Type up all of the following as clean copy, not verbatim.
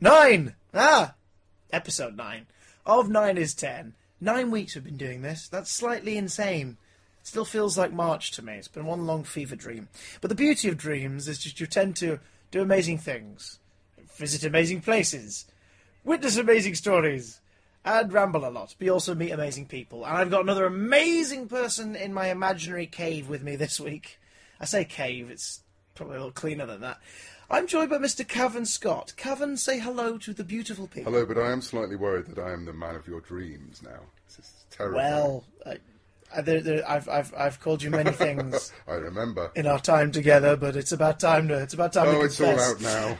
9! Episode 9. Of 9 is 10. 9 weeks we've been doing this. That's slightly insane. It still feels like March to me. It's been one long fever dream. But the beauty of dreams is just you tend to do amazing things. Visit amazing places. Witness amazing stories. And ramble a lot. But you also meet amazing people. And I've got another amazing person in my imaginary cave with me this week. I say cave, it's probably a little cleaner than that. I'm joined by Mr. Cavan Scott. Cavan, say hello to the beautiful people. Hello, but I am slightly worried that I am the man of your dreams now. This is terrifying. Well, I've called you many things. I remember in our time together, but it's about time to confess. It's all out now.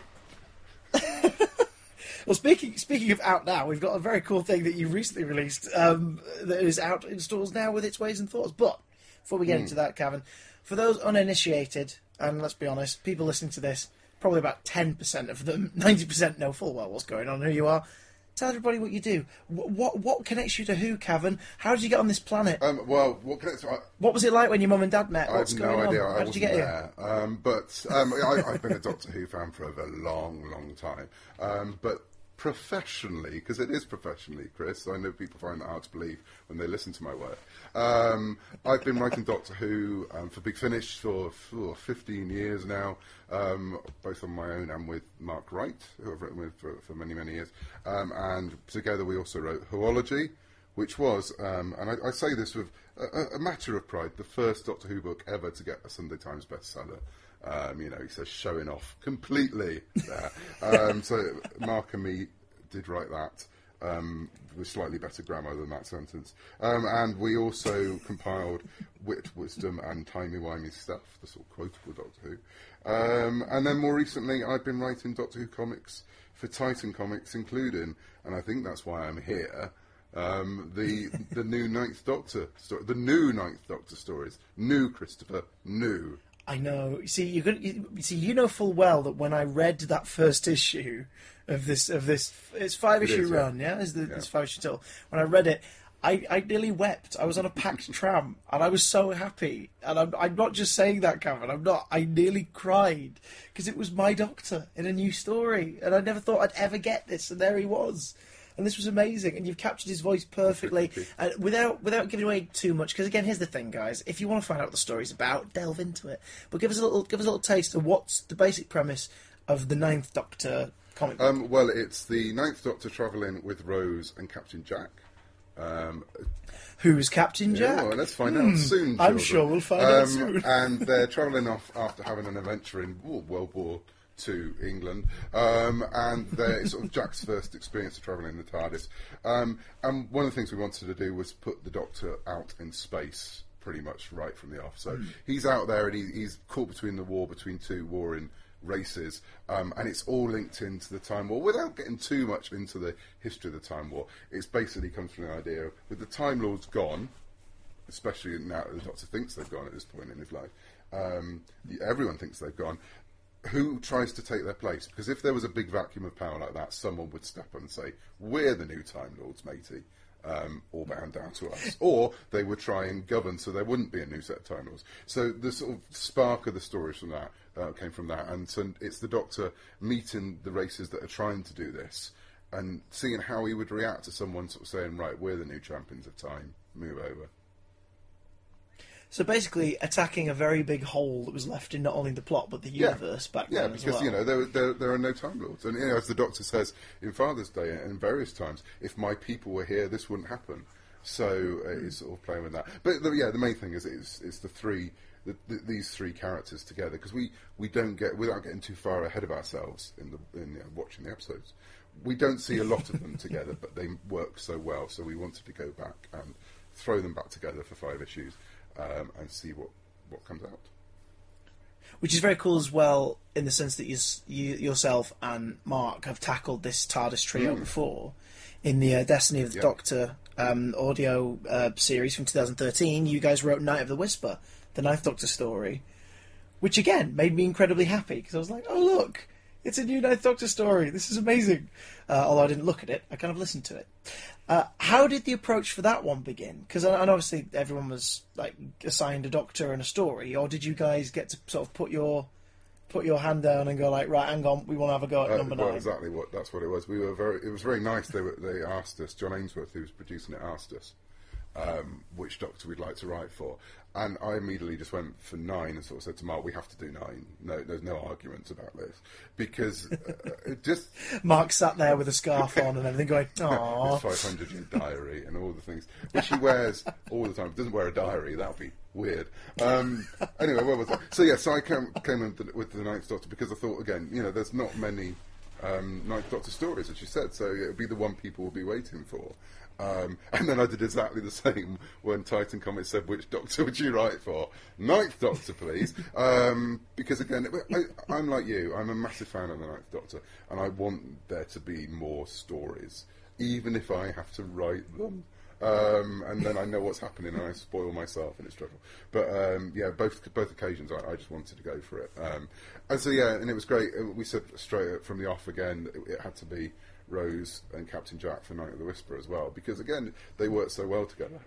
Well, speaking of out now, we've got a very cool thing that you recently released that is out in stores now with its ways and thoughts. But before we get into that, Cavan, for those uninitiated, and let's be honest, people listening to this, probably about 10% of them, 90% know full well what's going on, who you are. Tell everybody what you do. What connects you to who, Cavan? How did you get on this planet? What was it like when your mum and dad met? What's going on? I have no idea. How did you get here? I've been a Doctor Who fan for a long, long time. But professionally, because it is professionally, Chris, I know people find that hard to believe when they listen to my work. I've been writing Doctor Who for Big Finish for 15 years now, both on my own and with Mark Wright, who I've written with for many, many years. And together we also wrote Whoology, which was, and I say this with a matter of pride, the first Doctor Who book ever to get a Sunday Times bestseller. He says showing off completely there. So Mark and me did write that with slightly better grammar than that sentence. And we also compiled wit, wisdom and timey-wimey stuff, the sort of quotable Doctor Who. And then more recently I've been writing Doctor Who comics for Titan Comics, including, and I think that's why I'm here, the new Ninth Doctor story, the new Ninth Doctor stories. New, Christopher, new. I know. You know full well that when I read that first issue of this, it's 5-issue run, yeah? It's 5-issue total. When I read it, I nearly wept. I was on a packed tram, and I was so happy. And I'm not just saying that, Cavan. I'm not. I nearly cried because it was my Doctor in a new story, and I never thought I'd ever get this, and there he was. And this was amazing, and you've captured his voice perfectly, without giving away too much. Because again, here's the thing, guys: if you want to find out what the story's about, delve into it. But give us a little taste of what's the basic premise of the Ninth Doctor comic book. Well, it's the Ninth Doctor travelling with Rose and Captain Jack. Who's Captain Jack? Yeah, well, let's find out soon. I'm sure we'll find out soon. And they're travelling off after having an adventure in World War to England, and they're sort of Jack's first experience of travelling in the TARDIS. And one of the things we wanted to do was put the Doctor out in space pretty much right from the off. So he's out there and he's caught between the war between two warring races, and it's all linked into the Time War. Without getting too much into the history of the Time War, it's basically comes from the idea of, with the Time Lords gone, especially now that the Doctor thinks they've gone at this point in his life, everyone thinks they've gone, who tries to take their place? Because if there was a big vacuum of power like that, someone would step up and say, we're the new Time Lords, matey, or bound down to us. Or they would try and govern so there wouldn't be a new set of Time Lords. So the sort of spark of the stories from that came from that. And so it's the Doctor meeting the races that are trying to do this and seeing how he would react to someone sort of saying, right, we're the new champions of time, move over. So basically, attacking a very big hole that was left in not only the plot but the universe back then as well. Yeah, because there are no Time Lords, and as the Doctor says in Father's Day and various times, if my people were here, this wouldn't happen. So it's sort of playing with that. But the main thing is it's these three characters together, because we don't get, without getting too far ahead of ourselves in watching the episodes, we don't see a lot of them together, but they work so well. So we wanted to go back and throw them back together for 5 issues. And see what comes out. Which is very cool as well, in the sense that you yourself and Mark have tackled this TARDIS trio before. In the Destiny of the Doctor audio series from 2013, you guys wrote Night of the Whisper, the Ninth Doctor story, which again made me incredibly happy, because I was like, oh look, it's a new Ninth Doctor story, this is amazing. Although I didn't look at it, I kind of listened to it. How did the approach for that one begin? Because obviously everyone was like assigned a Doctor and a story, or did you guys get to sort of put your put your hand down and go like, right, hang on, we want to have a go at number 9. Well, exactly that's what it was. It was very nice. They asked us, John Ainsworth, who was producing it, asked us which Doctor we'd like to write for. And I immediately just went for 9 and sort of said to Mark, we have to do 9. No, there's no arguments about this. Because it just... Mark sat there with a scarf on and everything going, aww. His 500-year diary and all the things, which he wears all the time. He doesn't wear a diary, that would be weird. Anyway, where was I? So I came in with the Ninth Doctor because I thought, again, there's not many Ninth Doctor stories, as you said, so it would be the one people will be waiting for. And then I did exactly the same when Titan Comics said, which Doctor would you write for? Ninth Doctor, please. Because, again, I'm like you. I'm a massive fan of the Ninth Doctor, and I want there to be more stories, even if I have to write them. And then I know what's happening, and I spoil myself, and it's dreadful. But, both occasions, I just wanted to go for it. And so, and it was great. We said straight from the off again, it had to be Rose and Captain Jack for Night of the Whisperer as well, because again they worked so well together,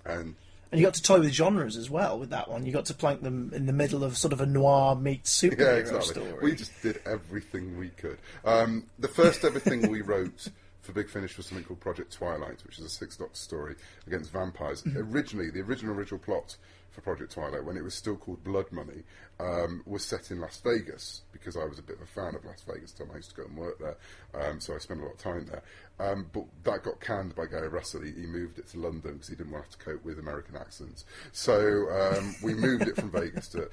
and you got to toy with genres as well with that one. You got to plank them in the middle of sort of a noir meets superhero story. We just did everything we could. The first ever thing we wrote for Big Finish was something called Project Twilight, which is a 6-Doctor story against vampires. Originally, the original plot for Project Twilight, when it was still called Blood Money, was set in Las Vegas, because I was a bit of a fan of Las Vegas. Tom, I used to go and work there, so I spent a lot of time there. But that got canned by Gary Russell. He moved it to London because he didn't want to have to cope with American accents. So we moved it from Vegas to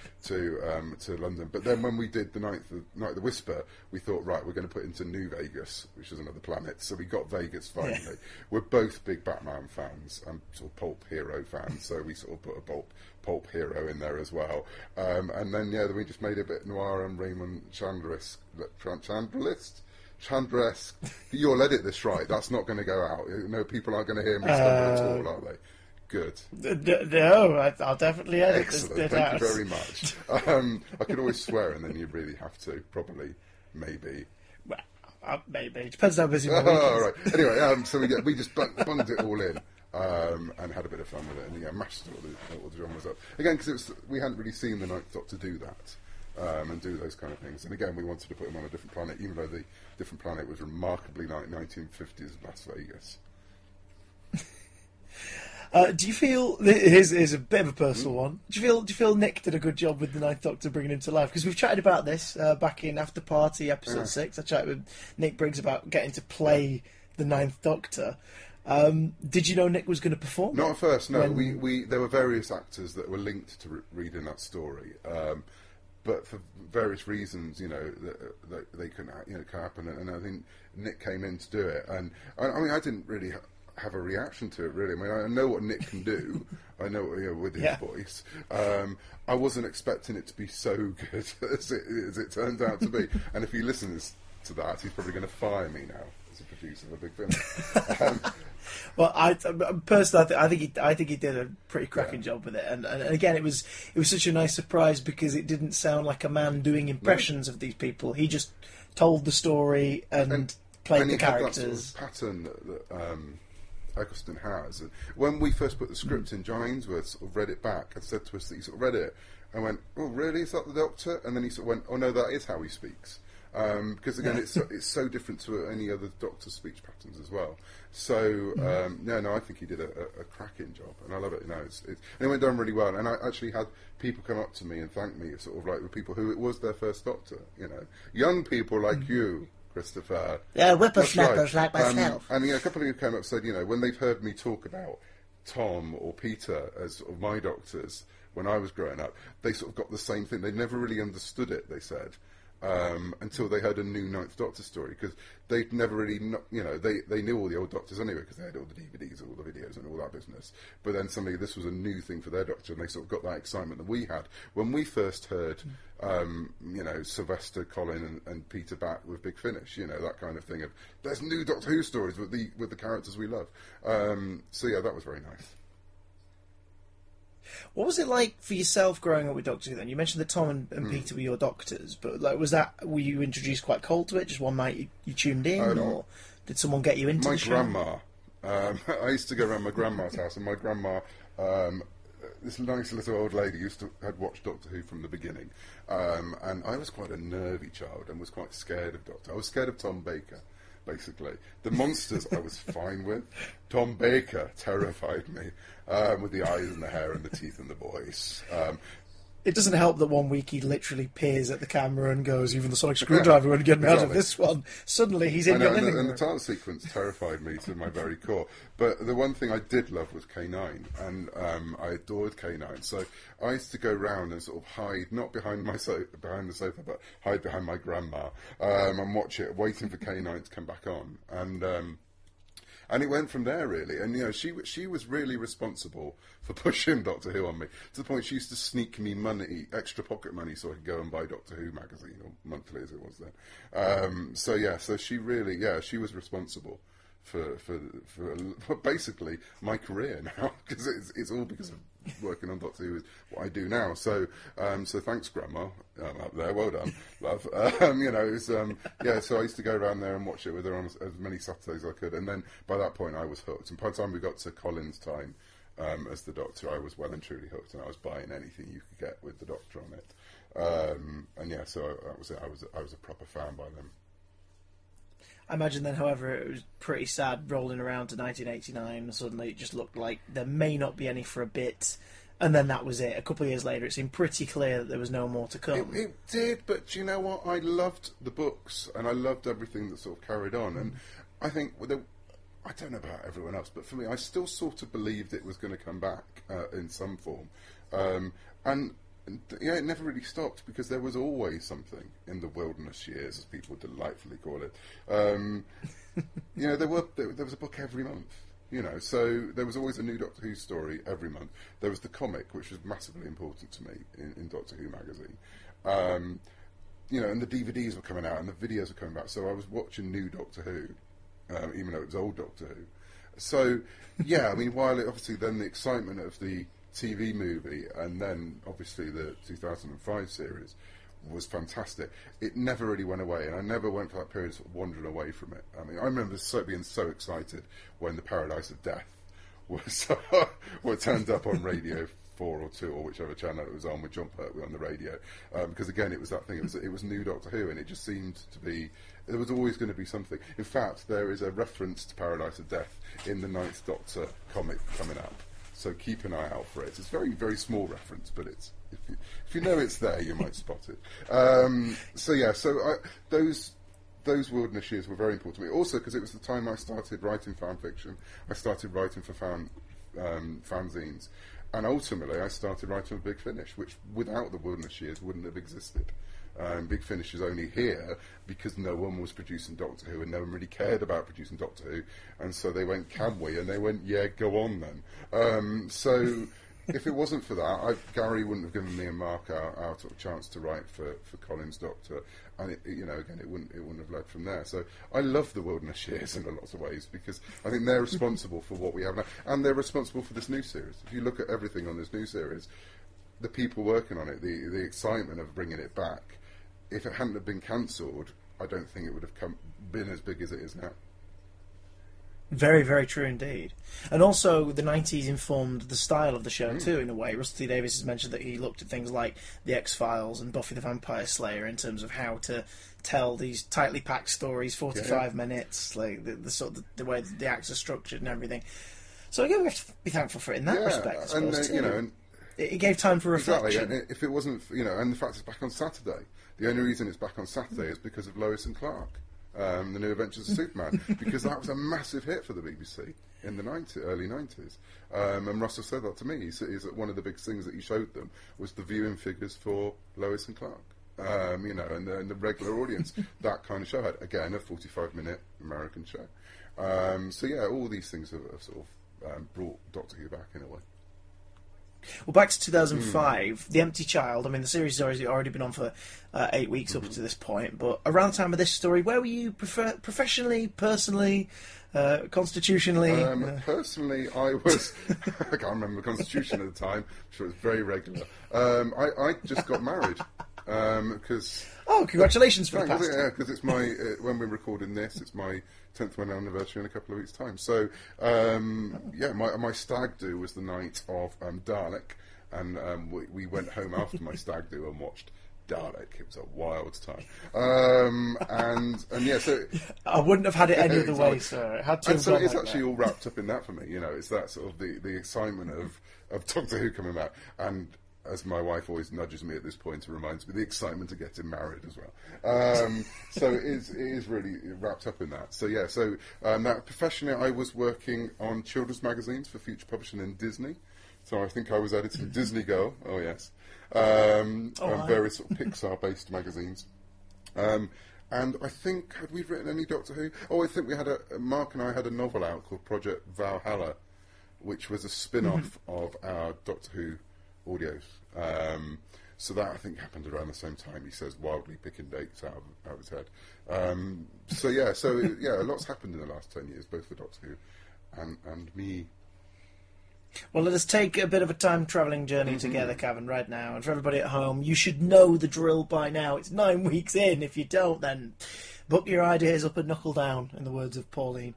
London. But then when we did the Night of the Whisper, we thought, right, we're going to put it into New Vegas, which is another planet. So we got Vegas finally. Yeah. We're both big Batman fans and sort of pulp hero fans, so we sort of put a pulp hero in there as well. And then, we just made it a bit noir and Raymond Chandler-esque. You'll edit this, right? That's not going to go out. No, people aren't going to hear me stumble at all, are they? Good. No, I'll definitely edit Excellent. this bit Thank out. you very much. I could always swear, and then you really have to. Probably. Maybe. Well, maybe. It depends how busy my week is. Right. Anyway, so we just bunged it all in. And had a bit of fun with it, and mashed all the genres up again, because we hadn't really seen the Ninth Doctor do that and do those kind of things. And again, we wanted to put him on a different planet, even though the different planet was remarkably like 1950s Las Vegas. Do you feel here's a bit of a personal one? Do you feel Nick did a good job with the Ninth Doctor bringing him to life? Because we've chatted about this back in After Party episode 6. I chatted with Nick Briggs about getting to play the Ninth Doctor. Did you know Nick was going to perform? Not at first, no. There were various actors that were linked to reading that story, but for various reasons, they couldn't, happen. And I think Nick came in to do it, and I didn't really have a reaction to it. Really, I know what Nick can do. I know with his voice. I wasn't expecting it to be so good as it turns out to be. And if he listens to that, he's probably going to fire me now as a producer of a Big Finish. Well, I personally, I think he did a pretty cracking job with it, and again, it was such a nice surprise because it didn't sound like a man doing impressions of these people. He just told the story and played the characters. Had that sort of pattern that Eccleston has. And when we first put the script in, John Ainsworth sort of read it back and said to us that he sort of read it and went, "Oh, really? Is that the Doctor?" And then he sort of went, "Oh no, that is how he speaks." Because again, it's so different to any other Doctor speech patterns as well. So I think he did a cracking job, and I love it. And it went down really well. And I actually had people come up to me and thank me, sort of like with people who it was their first Doctor. Young people like you, Christopher. Yeah, whippersnappers like myself. And a couple of you came up and said, when they've heard me talk about Tom or Peter as sort of my Doctors when I was growing up, they sort of got the same thing. They never really understood it, they said. Until they heard a new Ninth Doctor story, because they'd never really, they knew all the old Doctors anyway, because they had all the DVDs, all the videos, and all that business. But then suddenly this was a new thing for their Doctor, and they sort of got that excitement that we had when we first heard, Sylvester, Colin, and Peter back with Big Finish. That kind of thing of there's new Doctor Who stories with the characters we love. That was very nice. What was it like for yourself growing up with Doctor Who then? You mentioned that Tom and Peter were your Doctors, but were you introduced quite cold to it? Just one night you tuned in, or did someone get you into the show? My grandma. I used to go around my grandma's house, and my grandma this nice little old lady had watched Doctor Who from the beginning, and I was quite a nervy child and was quite scared of Doctor. I was scared of Tom Baker, basically. The monsters I was fine with. Tom Baker terrified me, with the eyes and the hair and the teeth and the voice. It doesn't help that one week he literally peers at the camera and goes, even the sonic screwdriver wouldn't get me out of this one. Suddenly he's in your living room. And the TARDIS sequence terrified me to my very core. But the one thing I did love was K9, and I adored K9. So I used to go round and sort of hide, not behind the sofa, but hide behind my grandma, and watch it, waiting for K9 to come back on. And it went from there, really. And, you know, she was really responsible for pushing Doctor Who on me, to the point she used to sneak me money, extra pocket money, so I could go and buy Doctor Who magazine, or monthly as it was then. So she really, she was responsible for basically my career now, because it's all because of working on Doctor Who is what I do now. So thanks, Grandma, up there. Well done, love. So I used to go around there and watch it with her on as many Saturdays as I could, and then by that point I was hooked. And by the time we got to Colin's time as the Doctor, I was well and truly hooked, and I was buying anything you could get with the Doctor on it. So that was it. I was a proper fan by then. I imagine then, however, it was pretty sad rolling around to 1989, and suddenly it just looked like there may not be any for a bit, and then that was it. A couple of years later, it seemed pretty clear that there was no more to come. It did, but do you know what? I loved the books, and I loved everything that sort of carried on, and I think, I don't know about everyone else, but for me, I still sort of believed it was going to come back in some form, and it never really stopped, because there was always something in the wilderness years, as people delightfully call it. There was a book every month. So there was always a new Doctor Who story every month. There was the comic, which was massively important to me in Doctor Who magazine. And the DVDs were coming out and the videos were coming back. So I was watching new Doctor Who, even though it was old Doctor Who. So, while obviously then the excitement of the TV movie and then obviously the 2005 series was fantastic, it never really went away, and I never went for that period of sort of wandering away from it. I mean, I remember being so excited when the Paradise of Death was turned up on Radio 4 or 2 or whichever channel it was on, with John Pertwee on the radio, because again it was that thing, it was new Doctor Who, and it just seemed to be, there was always going to be something. In fact, there is a reference to Paradise of Death in the Ninth Doctor comic coming up, so keep an eye out for it. It's a very, very small reference, but it's, if you know it's there, you might spot it. Those wilderness years were very important to me. Also, because it was the time I started writing fan fiction. I started writing for fanzines, and ultimately I started writing for Big Finish, which without the wilderness years wouldn't have existed. Big Finish is only here because no one was producing Doctor Who, and no one really cared about producing Doctor Who, and so they went, can we? And they went, yeah, go on then. So if it wasn't for that, Gary wouldn't have given me and Mark our sort of chance to write for Colin's Doctor, and it wouldn't have led from there. So I love the wilderness years in a lot of ways, because I think they're responsible for what we have now, and they're responsible for this new series. If you look at everything on this new series, the people working on it, the excitement of bringing it back, if it hadn't have been cancelled, I don't think it would have been as big as it is now. Very, very true indeed. And also, the 90s informed the style of the show too, in a way. Russell T Davies has mentioned that he looked at things like The X-Files and Buffy the Vampire Slayer in terms of how to tell these tightly packed stories, 45 minutes, like the sort of the way the acts are structured and everything. So again, we have to be thankful for it in that respect, I suppose, too. It gave time for reflection. Exactly, and if it wasn't, and the fact it's back on Saturday. The only reason it's back on Saturday is because of Lois and Clark, The New Adventures of Superman, because that was a massive hit for the BBC in the early 90s. And Russell said that to me. He said that one of the big things that he showed them was the viewing figures for Lois and Clark. And the regular audience that kind of show had, again, a 45-minute American show. All these things have sort of brought Doctor Who back in a way. Well, back to 2005, The Empty Child. I mean, the series has already been on for 8 weeks up to this point, but around the time of this story, where were you professionally, personally, constitutionally? Personally, I was... I can't remember the constitution at the time. I'm sure it was very regular. I just got married. Because congratulations for the past. Yeah, because it's my when we're recording this, it's my 10th wedding anniversary in a couple of weeks' time. So my stag do was the night of Dalek, and we went home after my stag do and watched Dalek. It was a wild time, and yeah, so I wouldn't have had it any other way, exactly. sir. It had to. And so it's like actually that. all wrapped up in that for me. You know, it's that sort of the excitement of Doctor Who coming back, and as my wife always nudges me at this point and reminds me, the excitement of getting married as well. So it is really wrapped up in that. So yeah, so that professionally, I was working on children's magazines for Future Publishing in Disney. So I think I was editing Disney Girl. Oh yes. And various sort of Pixar-based magazines. And I think, had we written any Doctor Who? Oh, I think we had Mark and I had a novel out called Project Valhalla, which was a spin-off of our Doctor Who audios. So that, I think, happened around the same time. He says, wildly picking dates out of his head. A lot's happened in the last 10 years, both for Doctor Who and me. Well, let us take a bit of a time-travelling journey together, Cavan, right now. And for everybody at home, you should know the drill by now. It's 9 weeks in. If you don't, then book your ideas up and knuckle down, in the words of Pauline.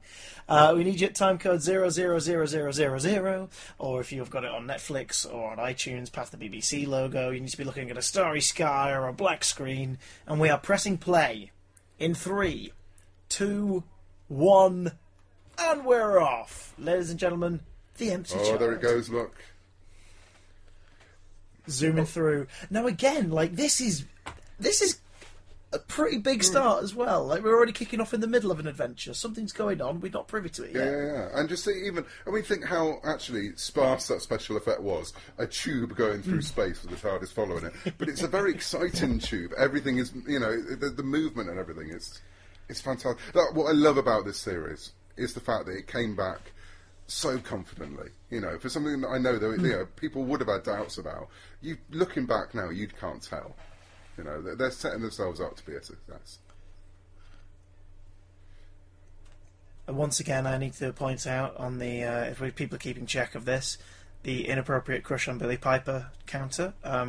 We need you at timecode 000000, or if you've got it on Netflix or on iTunes, past the BBC logo, you need to be looking at a starry sky or a black screen. And we are pressing play in 3, 2, 1, and we're off. Ladies and gentlemen, the Empty Child. Oh, there it goes, look. Zooming through. Now again, like, this is a pretty big start as well. Like, we're already kicking off in the middle of an adventure. Something's going on, we're not privy to it yet. Yeah. And just see, think how actually sparse that special effect was. A tube going through space with the TARDIS following it. But it's a very exciting tube. Everything is, the movement and everything, it's fantastic. What I love about this series is the fact that it came back so confidently, for something that I know that people would have had doubts about. You looking back now, you can't tell. They're setting themselves up to be a success. Once again, I need to point out on the if people are keeping check of this, the inappropriate crush on Billie Piper counter. I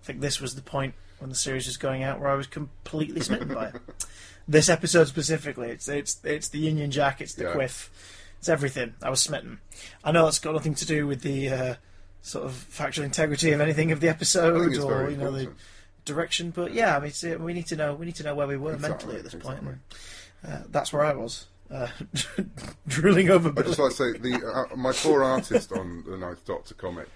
think this was the point when the series was going out where I was completely smitten by it. This episode specifically, it's the Union Jack, it's the quiff. It's everything. I was smitten. I know that's got nothing to do with the sort of factual integrity of anything of the episode or the direction, but yeah, I mean, we need to know where we were mentally at this point. And, that's where I was, drooling over. I just like to say my poor artist on the Ninth Doctor comic,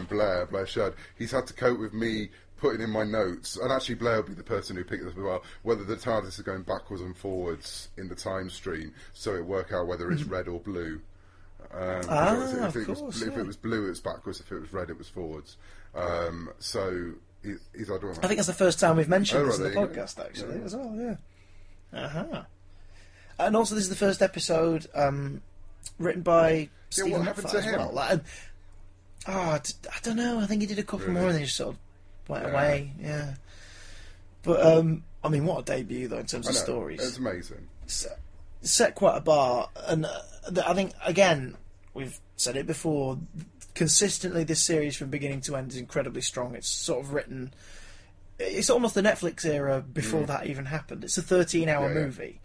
Blair Shad. He's had to cope with me putting in my notes, and actually Blair will be the person who picked this up as well, whether the TARDIS is going backwards and forwards in the time stream, so it work out whether it's red or blue. If it was blue, it's backwards. If it was red, it was forwards. I think that's the first time we've mentioned this in the podcast, actually, as well. Yeah. And also, this is the first episode written by Stephen Moffat as well. I don't know. I think he did a couple more, and then he just sort of went away. Yeah. But I mean, what a debut though in terms of stories. It's amazing. Set quite a bar, and I think again we've said it before. Consistently, this series from beginning to end is incredibly strong. It's sort of written. It's almost the Netflix era before that even happened. It's a 13-hour movie.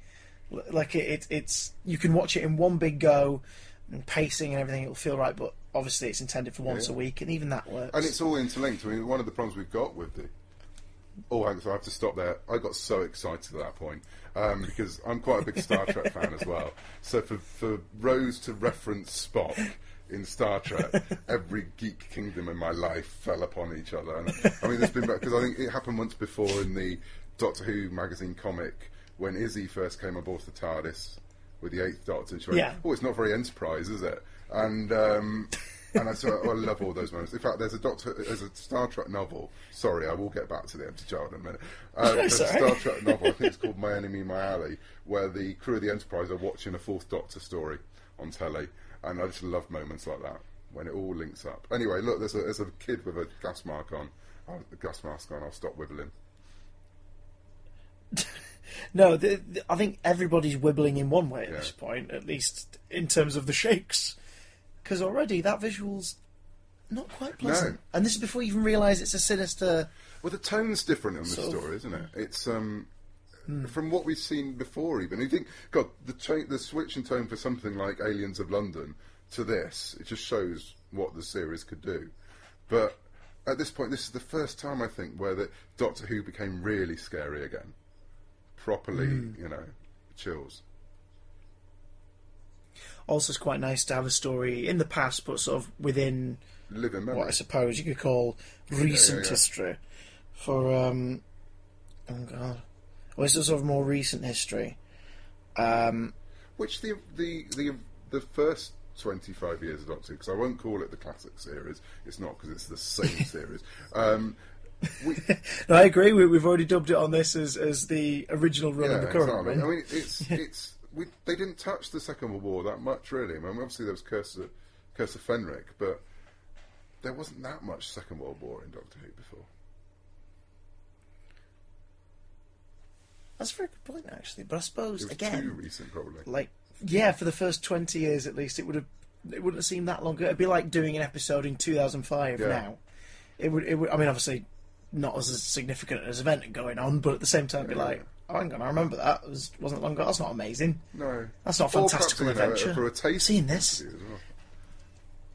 Like it's you can watch it in one big go, and pacing and everything. It'll feel right, but obviously it's intended for once a week, and even that works. And it's all interlinked. I mean, one of the problems we've got with the. Oh, hang on, so I have to stop there. I got so excited at that point because I'm quite a big Star Trek fan as well. So for Rose to reference Spock in Star Trek, every geek kingdom in my life fell upon each other. And, I mean, there's been because I think it happened once before in the Doctor Who magazine comic when Izzy first came aboard the TARDIS with the Eighth Doctor, and she went, "Oh, it's not very Enterprise, is it?" And I love all those moments. In fact, there's a Star Trek novel. Sorry, I will get back to the Empty Child in a minute. There's a Star Trek novel. I think it's called My Enemy, My Ally, where the crew of the Enterprise are watching a Fourth Doctor story on telly. And I just love moments like that when it all links up. Anyway, look, there's a kid with a gas mask on. I'll stop wibbling. No, I think everybody's wibbling in one way at this point, at least in terms of the shakes. Because already that visual's not quite pleasant. No. And this is before you even realise it's a sinister. Well, the tone's different in this story, isn't it? It's from what we've seen before, even. You think, God, the switch in tone for something like Aliens of London to this, it just shows what the series could do. But at this point, this is the first time, I think, where the Doctor Who became really scary again. Properly, chills. Also, it's quite nice to have a story in the past, but sort of within Living memory. what I suppose you could call recent history. For oh god, well, it's a sort of more recent history. Which the first 25 years of Doctor Who, because I won't call it the classic series. It's not, because it's the same series. No, I agree. We've already dubbed it on this as the original run of the current run. I mean, they didn't touch the Second World War that much, really. I mean, obviously there was Curse of Fenric, but there wasn't that much Second World War in Doctor Who before. That's a very good point, actually. But I suppose it was again, too recent, probably. For the first 20 years at least, it wouldn't have seemed that long ago. It'd be like doing an episode in 2005 now. It would. I mean, obviously, not as significant as event going on, but at the same time, it'd be like, oh, hang on, I remember that. It wasn't long ago. That's not amazing. No, that's not a fantastical adventure. For a taste, seen this. As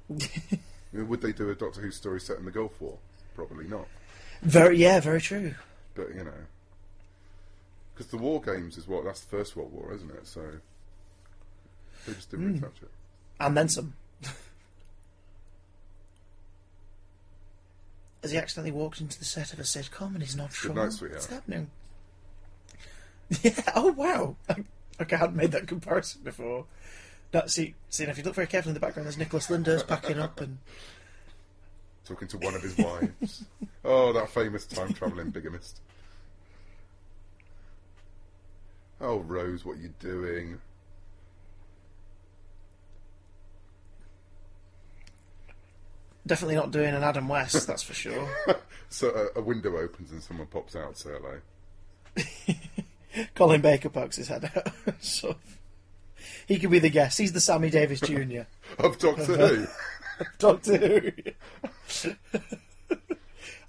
well. Would they do a Doctor Who story set in the Gulf War? Probably not. Very true. But because the War Games that's the First World War, isn't it? So they just didn't really touch it. And then some. Has he accidentally walked into the set of a sitcom and he's not sure Good night, sweetheart. What's happening? Yeah. Oh wow. I hadn't made that comparison before. See, if you look very carefully in the background, there's Nicholas Lyndhurst packing up and talking to one of his wives. Oh, that famous time travelling bigamist. Oh, Rose, what are you doing? Definitely not doing an Adam West, that's for sure. So a window opens and someone pops out, say hello. Colin Baker pokes his head out. So he could be the guest. He's the Sammy Davis Jr. of Doctor Who. Doctor Who.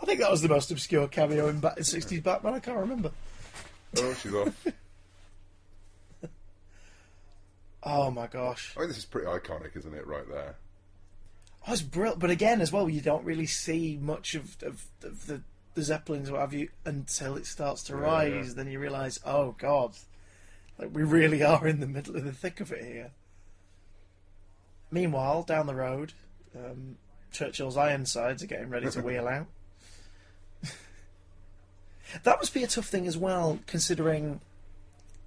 I think that was the most obscure cameo in 60s Batman. I can't remember. Oh, she's off. Oh my gosh. I mean, this is pretty iconic, isn't it, right there? Oh, it's brilliant. But again, as well, you don't really see much of the Zeppelins, what have you, until it starts to rise. Yeah. Then you realise, oh God, we really are in the middle of the thick of it here. Meanwhile, down the road, Churchill's Ironsides are getting ready to wheel out. That must be a tough thing as well, considering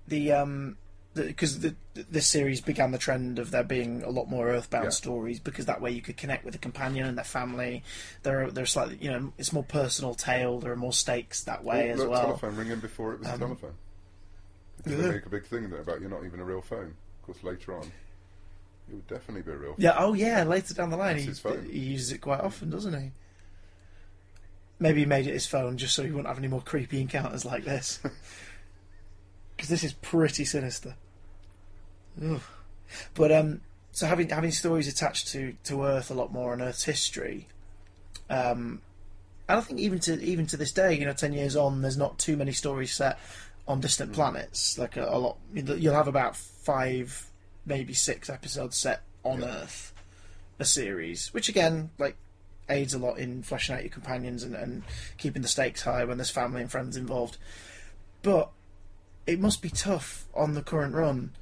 because this series began the trend of there being a lot more Earthbound stories, because that way you could connect with the companion and their family. They're slightly, it's more personal tale. There are more stakes that way as well. Telephone ringing before it was a telephone. Because they make a big thing about you're not even a real phone. Of course, later on, it would definitely be a real phone. Yeah. Oh, yeah. Later down the line, he uses it quite often, doesn't he? Maybe he made it his phone just so he wouldn't have any more creepy encounters like this. Because this is pretty sinister. Ugh. But so having stories attached to Earth a lot more and Earth's history, and I think even to this day, 10 years on, there's not too many stories set on distant planets. Like a lot, you'll have about 5, maybe 6 episodes set on Earth, a series, which again aids a lot in fleshing out your companions and keeping the stakes high when there's family and friends involved. But it must be tough on the current run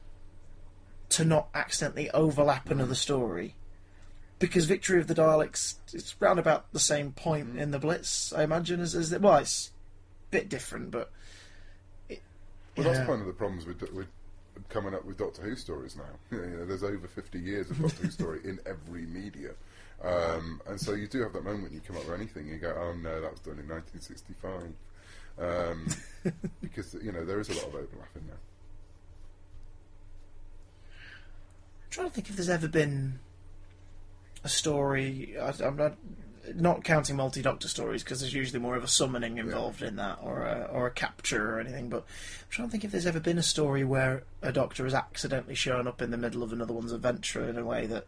to not accidentally overlap another story, because Victory of the Daleks, it's round about the same point in the Blitz, I imagine, as well, it's a bit different, but that's kind of the problems with coming up with Doctor Who stories now. There's over 50 years of Doctor Who story in every media, and so you do have that moment when you come up with anything, you go, oh no, that was done in 1965, because there is a lot of overlap in there. I'm trying to think if there's ever been a story. I'm not counting multi-Doctor stories, because there's usually more of a summoning involved in that, or a capture or anything. But I'm trying to think if there's ever been a story where a Doctor has accidentally shown up in the middle of another one's adventure in a way that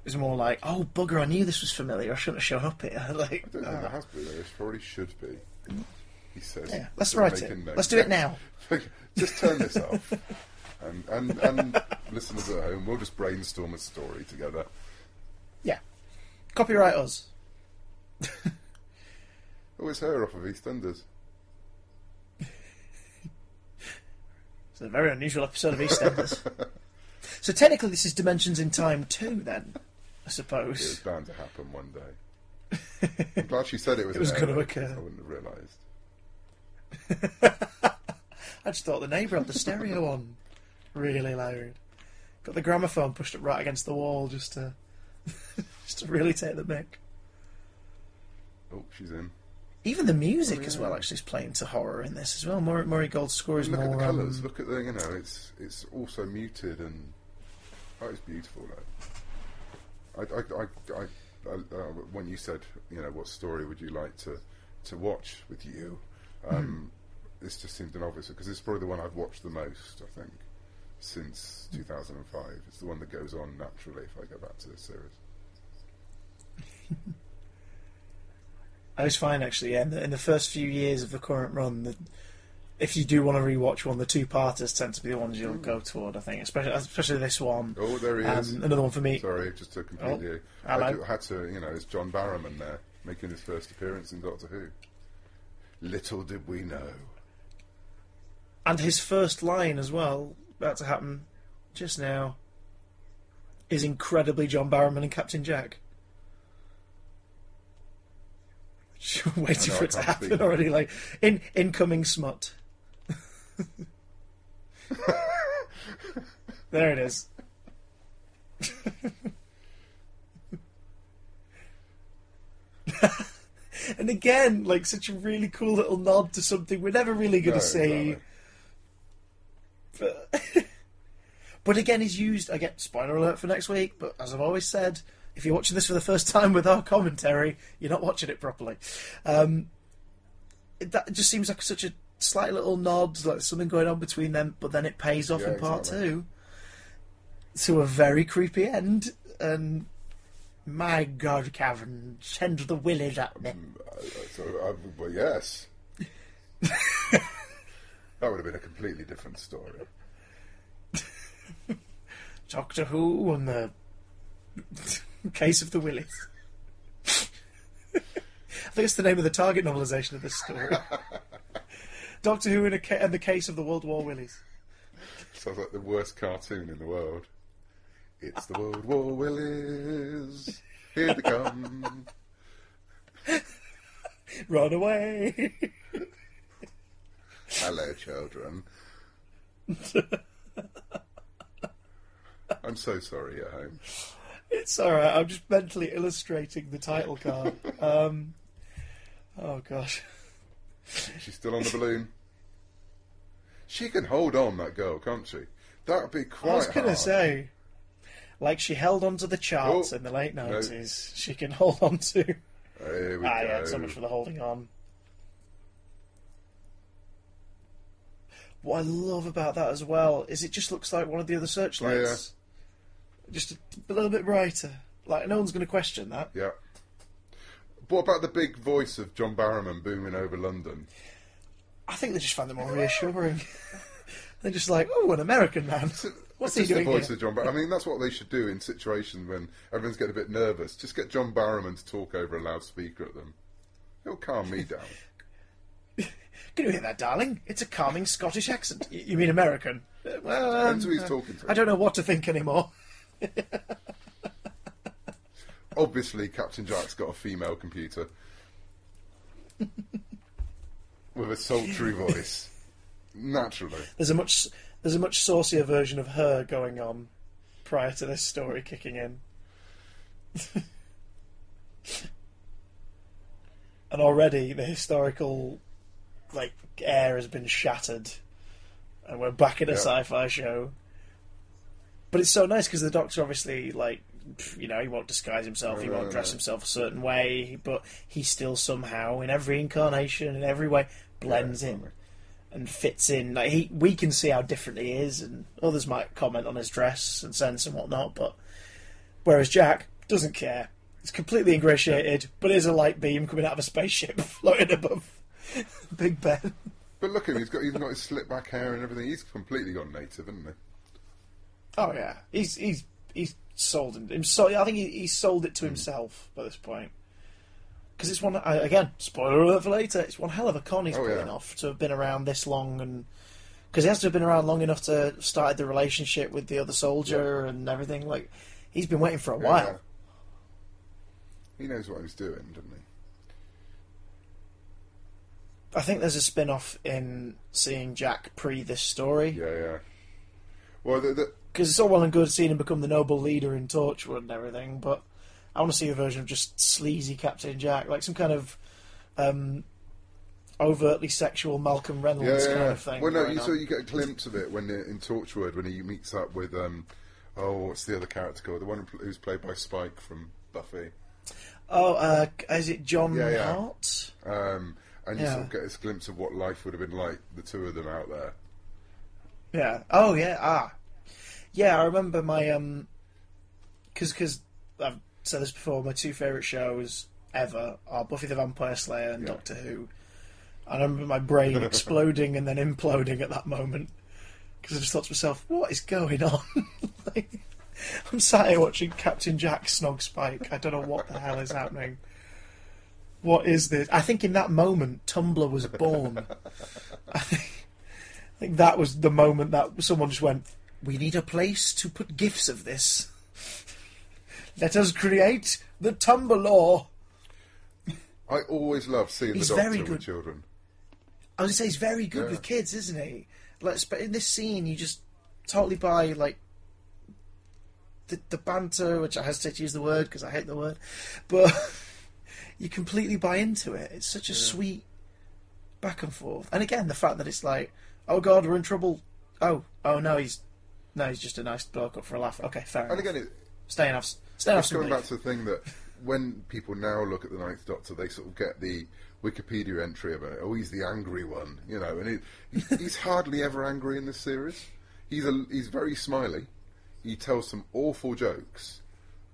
is more like, oh bugger, I knew this was familiar. I shouldn't have shown up here. I don't think there has been. There probably should be. He says. Yeah, let's write it. Let's do it now. Just turn this off. And listeners at home, we'll just brainstorm a story together. Yeah. Copyright us. Oh, it's her off of EastEnders. It's a very unusual episode of EastEnders. So technically this is Dimensions in Time 2 then, I suppose. It was bound to happen one day. I'm glad she said it was going to I occur. wouldn't have realised. I just thought the neighbour had the stereo on really loud. Got the gramophone pushed up right against the wall just to really take the mick. Oh, she's in. Even the music as well actually is playing to horror in this as well. Murray Gold's score is look more... Look at the colours, look at the, it's also muted and... Oh, it's beautiful though. When you said, what story would you like to watch with you, this just seemed an obvious, because it's probably the one I've watched the most, I think, since 2005. It's the one that goes on naturally if I go back to this series. I always find, actually, in the first few years of the current run, that if you do want to rewatch one, the two-parters tend to be the ones you'll go toward, I think, especially this one. Oh, there he is. Another one for me. Sorry, just to complete you. I had to, it's John Barrowman there, making his first appearance in Doctor Who. Little did we know. And his first line as well, about to happen just now, is incredibly John Barrowman and Captain Jack. Waiting for it to happen already, like incoming smut. There it is. And again, like such a really cool little nod to something we're never really going to see. Exactly. But again, he's used. I get spoiler alert for next week. But as I've always said, if you're watching this for the first time with our commentary, you're not watching it properly. That just seems like such a slight little nod, like something going on between them. But then it pays off in part two to a very creepy end. And my God, Cavan, send the willies at me. Well, yes. That would have been a completely different story. Doctor Who and the Case of the Willies. I think it's the name of the Target novelisation of this story. Doctor Who and the Case of the World War Willies. Sounds like the worst cartoon in the world. It's the World War Willies. Here they come. Run away. Hello, children. I'm so sorry at home. It's alright, I'm just mentally illustrating the title card. Oh, gosh. She's still on the balloon. She can hold on, that girl, can't she? That would be quite hard. I was going to say, like she held on to the charts in the late 90s, no. She can hold on to... Here we go. Yeah, so much for the holding on. What I love about that as well is it just looks like one of the other searchlights. Yeah. Just a little bit brighter. Like, no one's going to question that. Yeah. What about the big voice of John Barrowman booming over London? I think they just find it more reassuring. They're just like, oh, an American man. What's he doing the voice here? Of John I mean, that's what they should do in situations when everyone's getting a bit nervous. Just get John Barrowman to talk over a loudspeaker at them. It'll calm me down. Can you hear that, darling? It's a calming Scottish accent. You mean American? Well, depends who he's talking to. I don't know what to think anymore. Obviously, Captain Jack's got a female computer with a sultry voice. Naturally, there's a much saucier version of her going on prior to this story kicking in. And already the historical air has been shattered, and we're back in a sci-fi show. But it's so nice because the Doctor obviously, he won't disguise himself, he won't dress himself a certain way, but he still somehow, in every incarnation, in every way, blends in and fits in. We can see how different he is, and others might comment on his dress and sense and whatnot, but whereas Jack doesn't care. He's completely ingratiated, but is a light beam coming out of a spaceship floating above Big Ben. But look at him, he's got his slick back hair and everything. He's completely gone native, hasn't he? Oh yeah, he's sold him. I think he's sold it to himself by this point. because it's one, again, spoiler alert for later, it's one hell of a con he's pulling yeah. off to have been around this long, and because he has to have been around long enough to have started the relationship with the other soldier and everything. Like, he's been waiting for a while. Yeah. He knows what he's doing, doesn't he? I think there's a spin-off in seeing Jack pre this story. Yeah. Well, because it's all well and good seeing him become the noble leader in Torchwood and everything, but I want to see a version of just sleazy Captain Jack, like some kind of overtly sexual Malcolm Reynolds kind of thing. Well, no, you get a glimpse of it when in Torchwood when he meets up with what's the other character called? The one who's played by Spike from Buffy. Oh, is it John Hart? And you sort of get this glimpse of what life would have been like, the two of them out there. Yeah. Oh, yeah. Yeah, I remember my... Because I've said this before, my two favourite shows ever are Buffy the Vampire Slayer and Doctor Who. I remember my brain exploding and then imploding at that moment. Because I just thought to myself, what is going on? Like, I'm sat here watching Captain Jack snog Spike. I don't know what the hell is happening. What is this? I think in that moment, Tumblr was born. I think that was the moment that someone just went, we need a place to put GIFs of this. Let us create the Tumblr law. I always love seeing the Doctor with children. I was going to say, he's very good with kids, isn't he? Like, but in this scene, you just totally buy, like, the banter, which I hesitate to use the word because I hate the word, but... You completely buy into it. It's such a sweet back and forth. And again, the fact that it's like, oh God, we're in trouble. Oh no, he's just a nice bloke up for a laugh. Okay, fair enough. And again, staying off. Going back to the thing that when people now look at the Ninth Doctor, they sort of get the Wikipedia entry of it. Oh, he's the angry one, and he's hardly ever angry in this series. He's very smiley. He tells some awful jokes.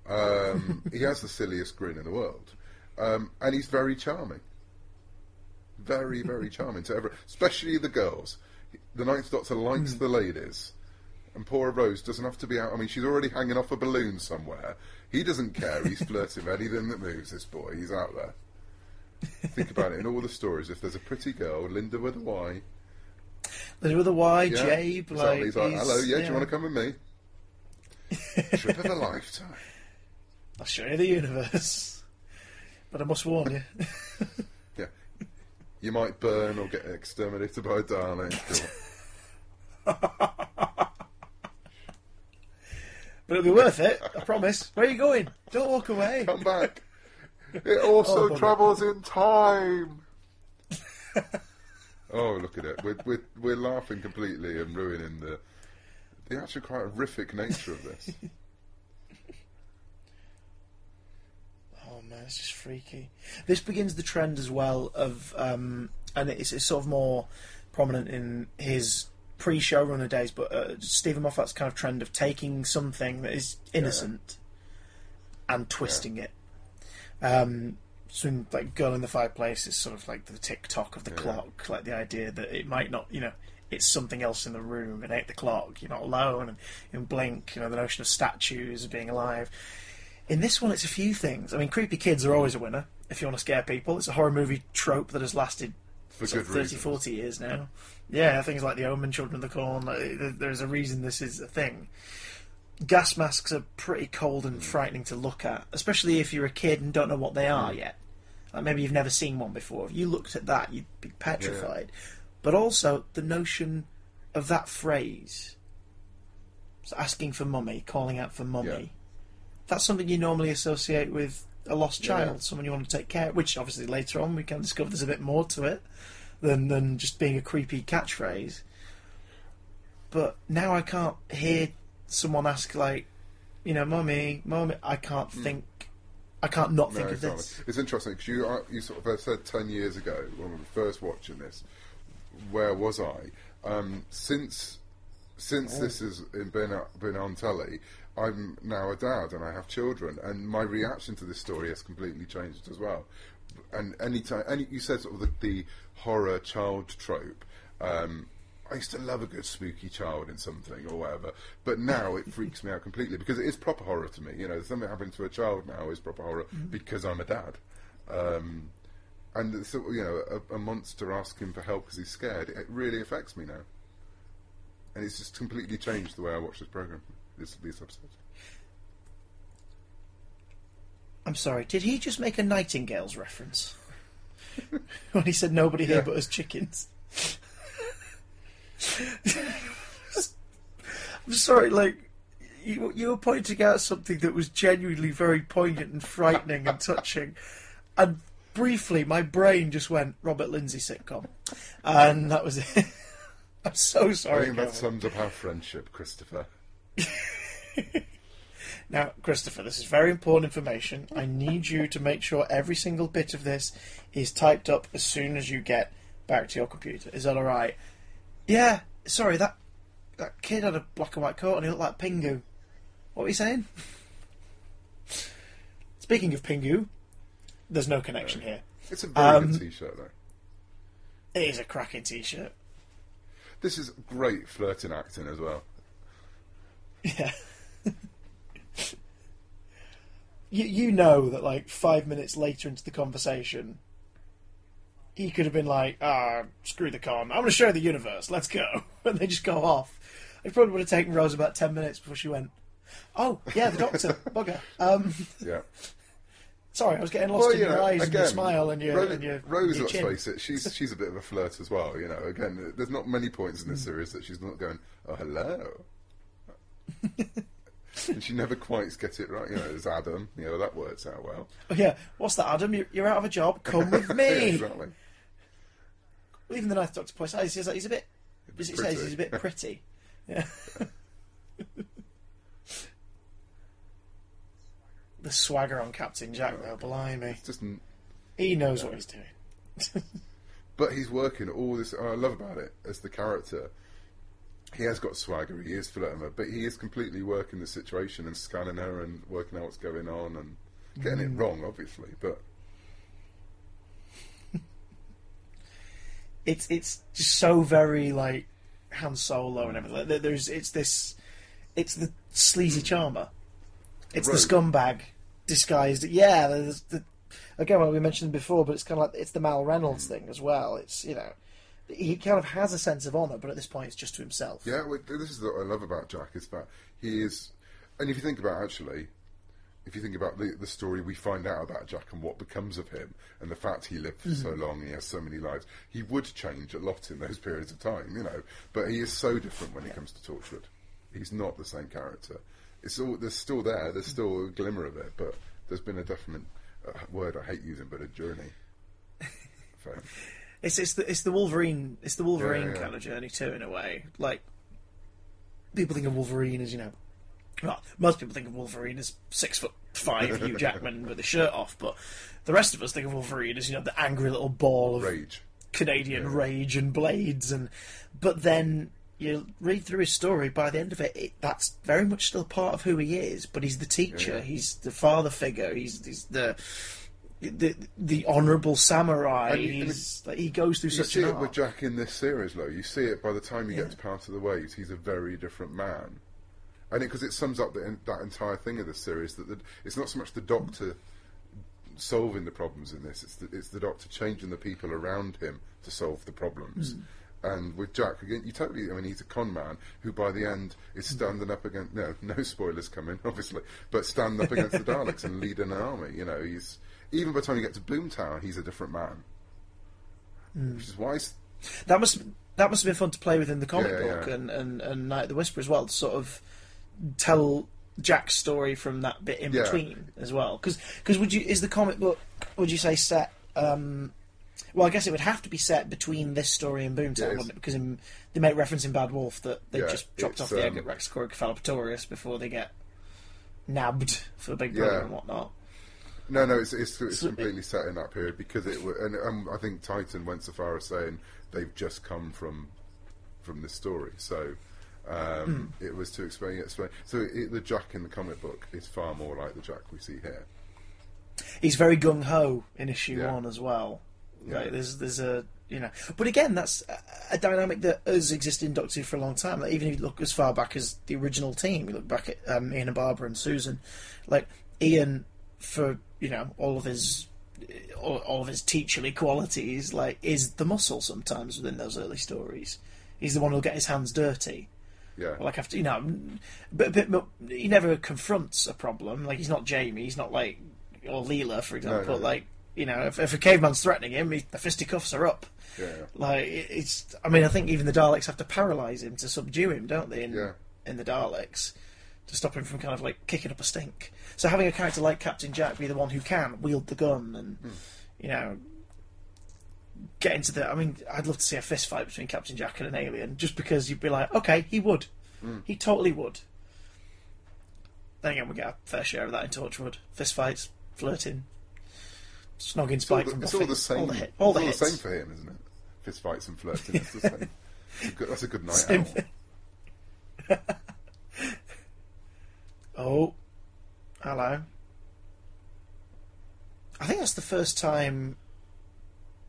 He has the silliest grin in the world. And he's very charming. Very, very charming to everyone, especially the girls. The Ninth Doctor likes the ladies. And poor Rose doesn't have to be out. I mean, she's already hanging off a balloon somewhere. He doesn't care. He's flirting with anything that moves, this boy. He's out there. Think about it. In all the stories, if there's a pretty girl, Linda with a Y. Linda with a Y, Jabe. Exactly. He's like, hello, do you want to come with me? Trip of a lifetime. I'll show you the universe. But I must warn you. Yeah. You might burn or get exterminated by a Dalek. But it'll be worth it, I promise. Where are you going? Don't walk away. Come back. It also travels in time. Oh, look at it. We're laughing completely and ruining the actual quite horrific nature of this. Oh man, it's just freaky. This begins the trend as well of, and it's sort of more prominent in his pre-showrunner days, but Stephen Moffat's kind of trend of taking something that is innocent and twisting it. So like Girl in the Fireplace is sort of like the tick-tock of the clock, like the idea that it might not, it's something else in the room, it ain't the clock, you're not alone, and in Blink, the notion of statues being alive. In this one, it's a few things. I mean, creepy kids are always a winner, if you want to scare people. It's a horror movie trope that has lasted for sort of 30, 40 years now. Yeah, things like The Omen, Children of the Corn, there's a reason this is a thing. Gas masks are pretty cold and frightening to look at, especially if you're a kid and don't know what they are yet. Like maybe you've never seen one before. If you looked at that, you'd be petrified. But also, the notion of that phrase, so asking for mummy, calling out for mummy, that's something you normally associate with a lost child, someone you want to take care of, which obviously later on we can discover there's a bit more to it than just being a creepy catchphrase. But now I can't hear someone ask, like, mummy, I can't think, I can't not think of this. It's interesting, because you sort of said 10 years ago, when we were first watching this, where was I? Since this has been on telly, I'm now a dad and I have children, and my reaction to this story has completely changed as well. And you said sort of the horror child trope. I used to love a good spooky child in something or whatever, but now it freaks me out completely because it is proper horror to me. Something happening to a child now is proper horror because I'm a dad. And so, a monster asking for help because he's scared. It really affects me now, and it's just completely changed the way I watch this program. These episodes. I'm sorry. Did he just make a Nightingales reference when he said nobody here but us chickens? I'm sorry. Like you were pointing out something that was genuinely very poignant and frightening and touching, and briefly, my brain just went Robert Lindsay sitcom, and that was it. I'm so sorry. I think that sums up our friendship, Christopher. Now, Christopher, this is very important information. I need you to make sure every single bit of this is typed up as soon as you get back to your computer. Is that all right? Yeah. Sorry, that kid had a black and white coat and he looked like Pingu. What were you saying? Speaking of Pingu. There's no connection here. It's a very good T-shirt, though. It is a cracking T-shirt. This is great flirting acting as well. Yeah. you know that, like, 5 minutes later into the conversation, he could have been like, screw the con, I'm going to show you the universe, let's go. And they just go off. It probably would have taken Rose about 10 minutes before she went, oh, yeah, the Doctor, bugger. Yeah. Sorry, I was getting lost in your eyes and your smile and your Rose, your let's chin. face it, she's a bit of a flirt as well. Again, there's not many points in this series that she's not going, oh, hello. And she never quite gets it right. There's Adam. That works out well. Oh, yeah. What's that, Adam? You're out of a job. Come with me. Yeah, exactly. Well, even the Ninth Doctor points out, he's a bit... As it says, he's a bit pretty. Yeah. The swagger on Captain Jack, though, blimey. He knows what he's doing. But he's working all this... I love about it, as the character, he has got swagger, he is flirting her, but he is completely working the situation and scanning her and working out what's going on and getting it wrong, obviously, but... It's just so very, like, Han Solo and everything. It's the sleazy charmer. It's the scumbag disguised. Yeah, again, what we mentioned before, but it's kind of like it's the Mal Reynolds thing as well. It's he kind of has a sense of honour, but at this point, it's just to himself. Yeah, this is what I love about Jack is that he is, and if you think about the story we find out about Jack and what becomes of him, and the fact he lived for so long and he has so many lives, he would change a lot in those periods of time, But he is so different when it comes to Torchwood. He's not the same character. There's still a glimmer of it, but there's been a definite word I hate using, but a journey. It's the Wolverine kind of journey too, in a way. Like, people think of Wolverine as well, most people think of Wolverine as 6'5" Hugh Jackman with the shirt off, but the rest of us think of Wolverine as the angry little ball of rage, Canadian rage and blades, but then. You read through his story, by the end of it, that's very much still part of who he is, but he's the teacher, he's the father figure, he's the honourable samurai, he goes through such an arc. You see it with Jack in this series, though. You see it by the time you get to Part of the Waves, he's a very different man. And because it sums up that entire thing of this series, that it's not so much the Doctor solving the problems in this, it's the Doctor changing the people around him to solve the problems. And with Jack, again, he's a con man who by the end is standing up against, no spoilers coming, obviously, but standing up against the Daleks and leading an army. He's, even by the time you get to Boomtown, he's a different man. Which is why... That must have been fun to play with in the comic book and Night of the Whisper as well, to sort of tell Jack's story from that bit in between as well. Because is the comic book, would you say, set... well, I guess it would have to be set between this story and Boomtown, wouldn't it? Because they make reference in Bad Wolf that they just chopped off the egg at Rex Cephalopatorius before they get nabbed for Big Brother and whatnot. No, it's completely set in that period because and I think Titan went so far as saying they've just come from this story, so it was to explain. So the Jack in the comic book is far more like the Jack we see here. He's very gung ho in issue 1 as well. Yeah. Like, there's a but again, that's a dynamic that has existed in Doctor Who for a long time. Like, even if you look as far back as the original team, you look back at Ian and Barbara and Susan, like Ian for all of his all of his teacherly qualities, like, is the muscle sometimes within those early stories. He's the one who'll get his hands dirty. Yeah. Like, after, but he never confronts a problem. Like, he's not Jamie, he's not like, or Leela, for example. No. Like, if a caveman's threatening him, the fisticuffs are up. Yeah. Like, I think even the Daleks have to paralyse him to subdue him, don't they? In the Daleks, to stop him from kind of like kicking up a stink. So having a character like Captain Jack be the one who can wield the gun and get into the... I mean, I'd love to see a fist fight between Captain Jack and an alien, just because you'd be like, okay, he would. He totally would. Then again, we get a fair share of that in Torchwood. Fist fights, flirting, snogging Spike from Buffy. It's all the same. All the same for him, isn't it? Fist fights and flirting. It's the same. That's a good night out. Oh, hello. I think that's the first time,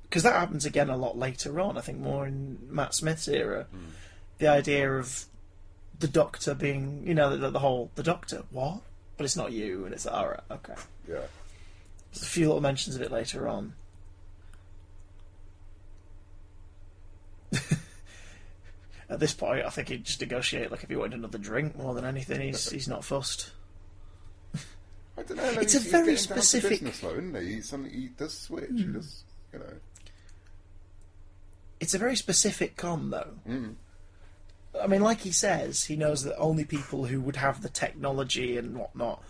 because that happens again a lot later on. I think more in Matt Smith's era. The idea of the Doctor being, the Doctor, what? But it's not you, and it's alright, okay. Yeah. There's a few little mentions of it later on. At this point, I think he'd just negotiate, like, if he wanted another drink more than anything. He's not fussed. I don't know. It's a very specific business, though, isn't he? He does switch. He does, It's a very specific con, though. I mean, like he says, he knows that only people who would have the technology and whatnot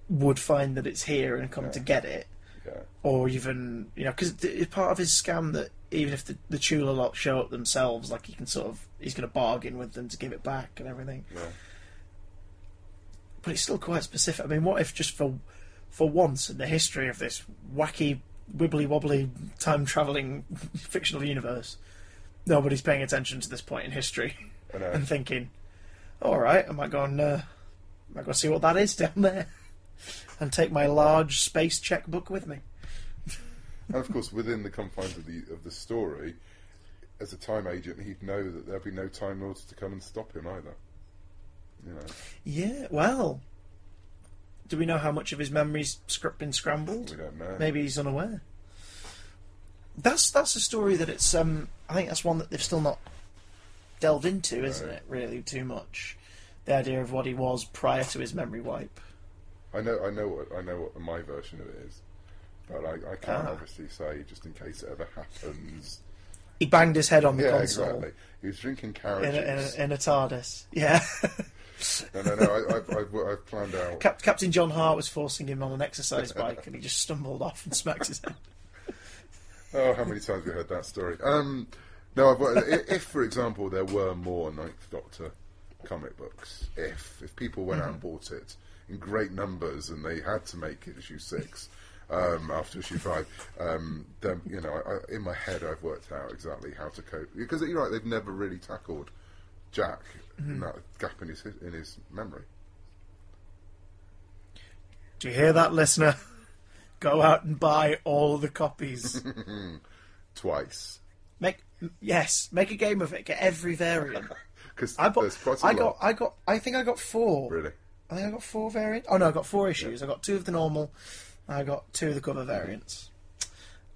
would find that it's here and come to get it. Yeah. Or even, because it's part of his scam that even if the Chula lot show up themselves, like, he's going to bargain with them to give it back and everything. Yeah. But it's still quite specific. I mean, what if just for once in the history of this wacky, wibbly-wobbly, time-travelling fictional universe, nobody's paying attention to this point in history and thinking, all right, I might go and see what that is down there and take my large space checkbook with me. And of course, within the confines of the story, as a time agent, he'd know that there'd be no Time Lords to come and stop him either. Yeah, well, do we know how much of his memory's been scrambled? We don't know. Maybe he's unaware. That's a story that it's. I think that's one that they've still not delved into, isn't it? Really, too much. The idea of what he was prior to his memory wipe. I know what my version of it is, but I can't obviously say just in case it ever happens. He banged his head on the console. Exactly. He was drinking carrot juice in a TARDIS. Yeah. No. I've planned out. Captain John Hart was forcing him on an exercise bike, and he just stumbled off and smacked his head. Oh, how many times have we heard that story? No, if, for example, there were more Ninth Doctor comic books, if people went out and bought it in great numbers and they had to make it issue 6 after issue 5, then in my head I've worked out exactly how to cope, because you're right, they've never really tackled Jack in that gap in his memory. Do you hear that, listener? Go out and buy all the copies. Twice. Make a game of it. Get every variant. Because there's quite a lot. I think I got 4. Really? I think I got 4 variants. Oh no, I got 4 issues. I got 2 of the normal. I got 2 of the cover variants.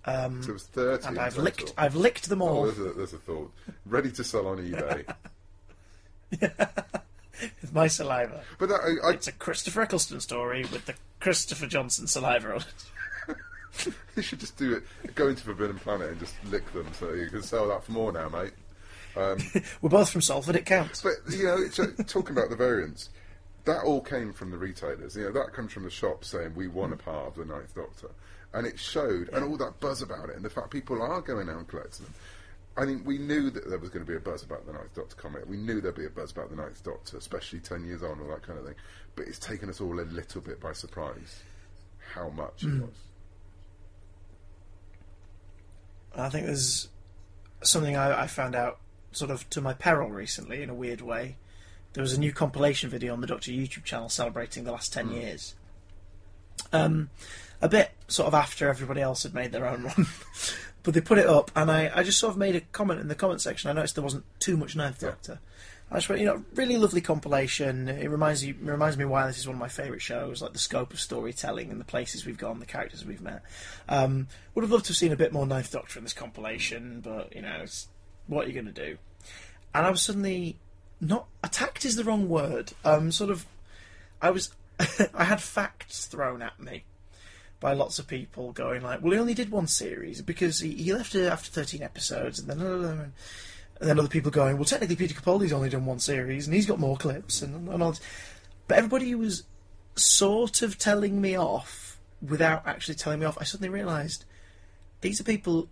So it was 30. And I've licked them all. Oh, there's a thought. Ready to sell on eBay. With my saliva. But it's a Christopher Eccleston story with the Christopher Johnson saliva on it. You should just do it. Go into Forbidden Planet and just lick them, so you can sell that for more now, mate. We're both from Salford. It counts. But talking about the variants, that all came from the retailers. That comes from the shop saying we want a part of the Ninth Doctor, and it showed, and all that buzz about it, and the fact people are going out and collecting them. I think we knew that there was going to be a buzz about the Ninth Doctor comic. We knew there'd be a buzz about the Ninth Doctor, especially 10 years on, all that kind of thing. But it's taken us all a little bit by surprise how much it was. I think there's something I found out sort of to my peril recently, in a weird way. There was a new compilation video on the Doctor YouTube channel celebrating the last 10 years. A bit sort of after everybody else had made their own one. But they put it up, and I just sort of made a comment in the comment section. I noticed there wasn't too much Ninth Doctor. I just went, really lovely compilation. It reminds me why this is one of my favourite shows, like the scope of storytelling and the places we've gone, the characters we've met. Would have loved to have seen a bit more Ninth Doctor in this compilation, but, it's, what are you going to do? And I was suddenly, not, attacked is the wrong word, I had facts thrown at me by lots of people going like, well, he only did one series because he left it after 13 episodes, and then other people going, well, technically Peter Capaldi's only done one series and he's got more clips and all this. But everybody was sort of telling me off without actually telling me off. I suddenly realised these are people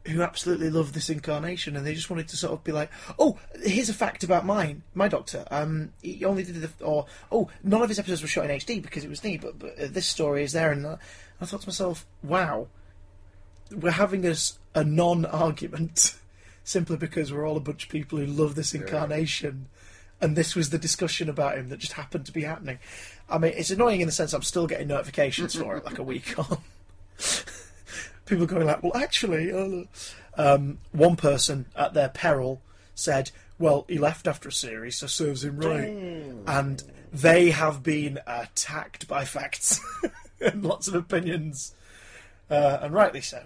who absolutely love this incarnation, and they just wanted to sort of be like, oh, here's a fact about my Doctor. He only did none of his episodes were shot in HD because it was neat, but this story is there. And I thought to myself, wow, we're having a non-argument simply because we're all a bunch of people who love this incarnation, and this was the discussion about him that just happened to be happening. I mean, it's annoying in the sense I'm still getting notifications for it like a week on. People going like, well, actually, one person at their peril said, well, he left after a series, so serves him right. And they have been attacked by facts and lots of opinions, and rightly so.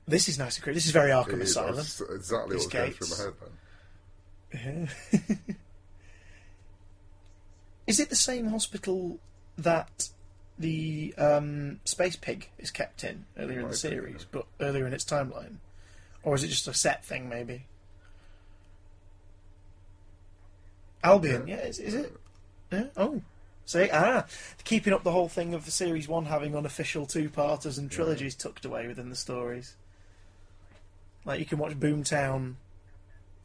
This is nice and creepy. This is very Arkham Asylum. That's exactly what was going through my head then. Is it the same hospital that the Space Pig is kept in earlier in the series, but earlier in its timeline? Or is it just a set thing, maybe? Albion, is it? Yeah? Oh. See, keeping up the whole thing of the Series 1 having unofficial two-parters and trilogies tucked away within the stories. Like, you can watch Boomtown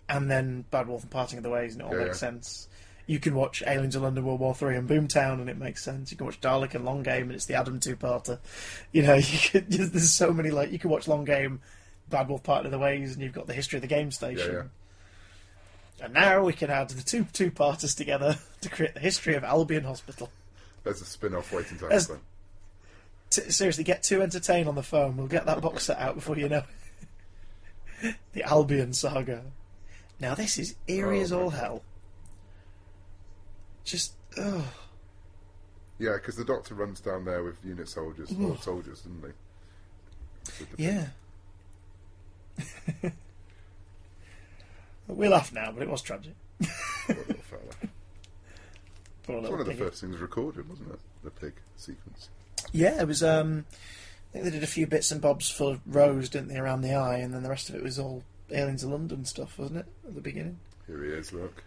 and then Bad Wolf and Parting of the Ways, and it all makes sense. You can watch Aliens of London World War 3 and Boomtown, and it makes sense. You can watch Dalek and Long Game, and it's the Adam two-parter. There's so many, you can watch Long Game, Bad Wolf Parting of the Ways, and you've got the history of the game station. Yeah. And now we can add the two-parters together to create the history of Albion Hospital. There's a spin-off waiting to happen. Seriously, get Two Entertain on the phone. We'll get that box set out before you know it. The Albion Saga. Now this is eerie as all hell. Just, ugh. Yeah, because the Doctor runs down there with unit soldiers, or soldiers, doesn't he? Yeah. We laugh now, but it was tragic. Poor little fella. It was one of the first things recorded, wasn't it? The pig sequence. Yeah, it was. I think they did a few bits and bobs for Rose, didn't they, around the eye, and then the rest of it was all Aliens of London stuff, wasn't it, at the beginning? Here he is, look.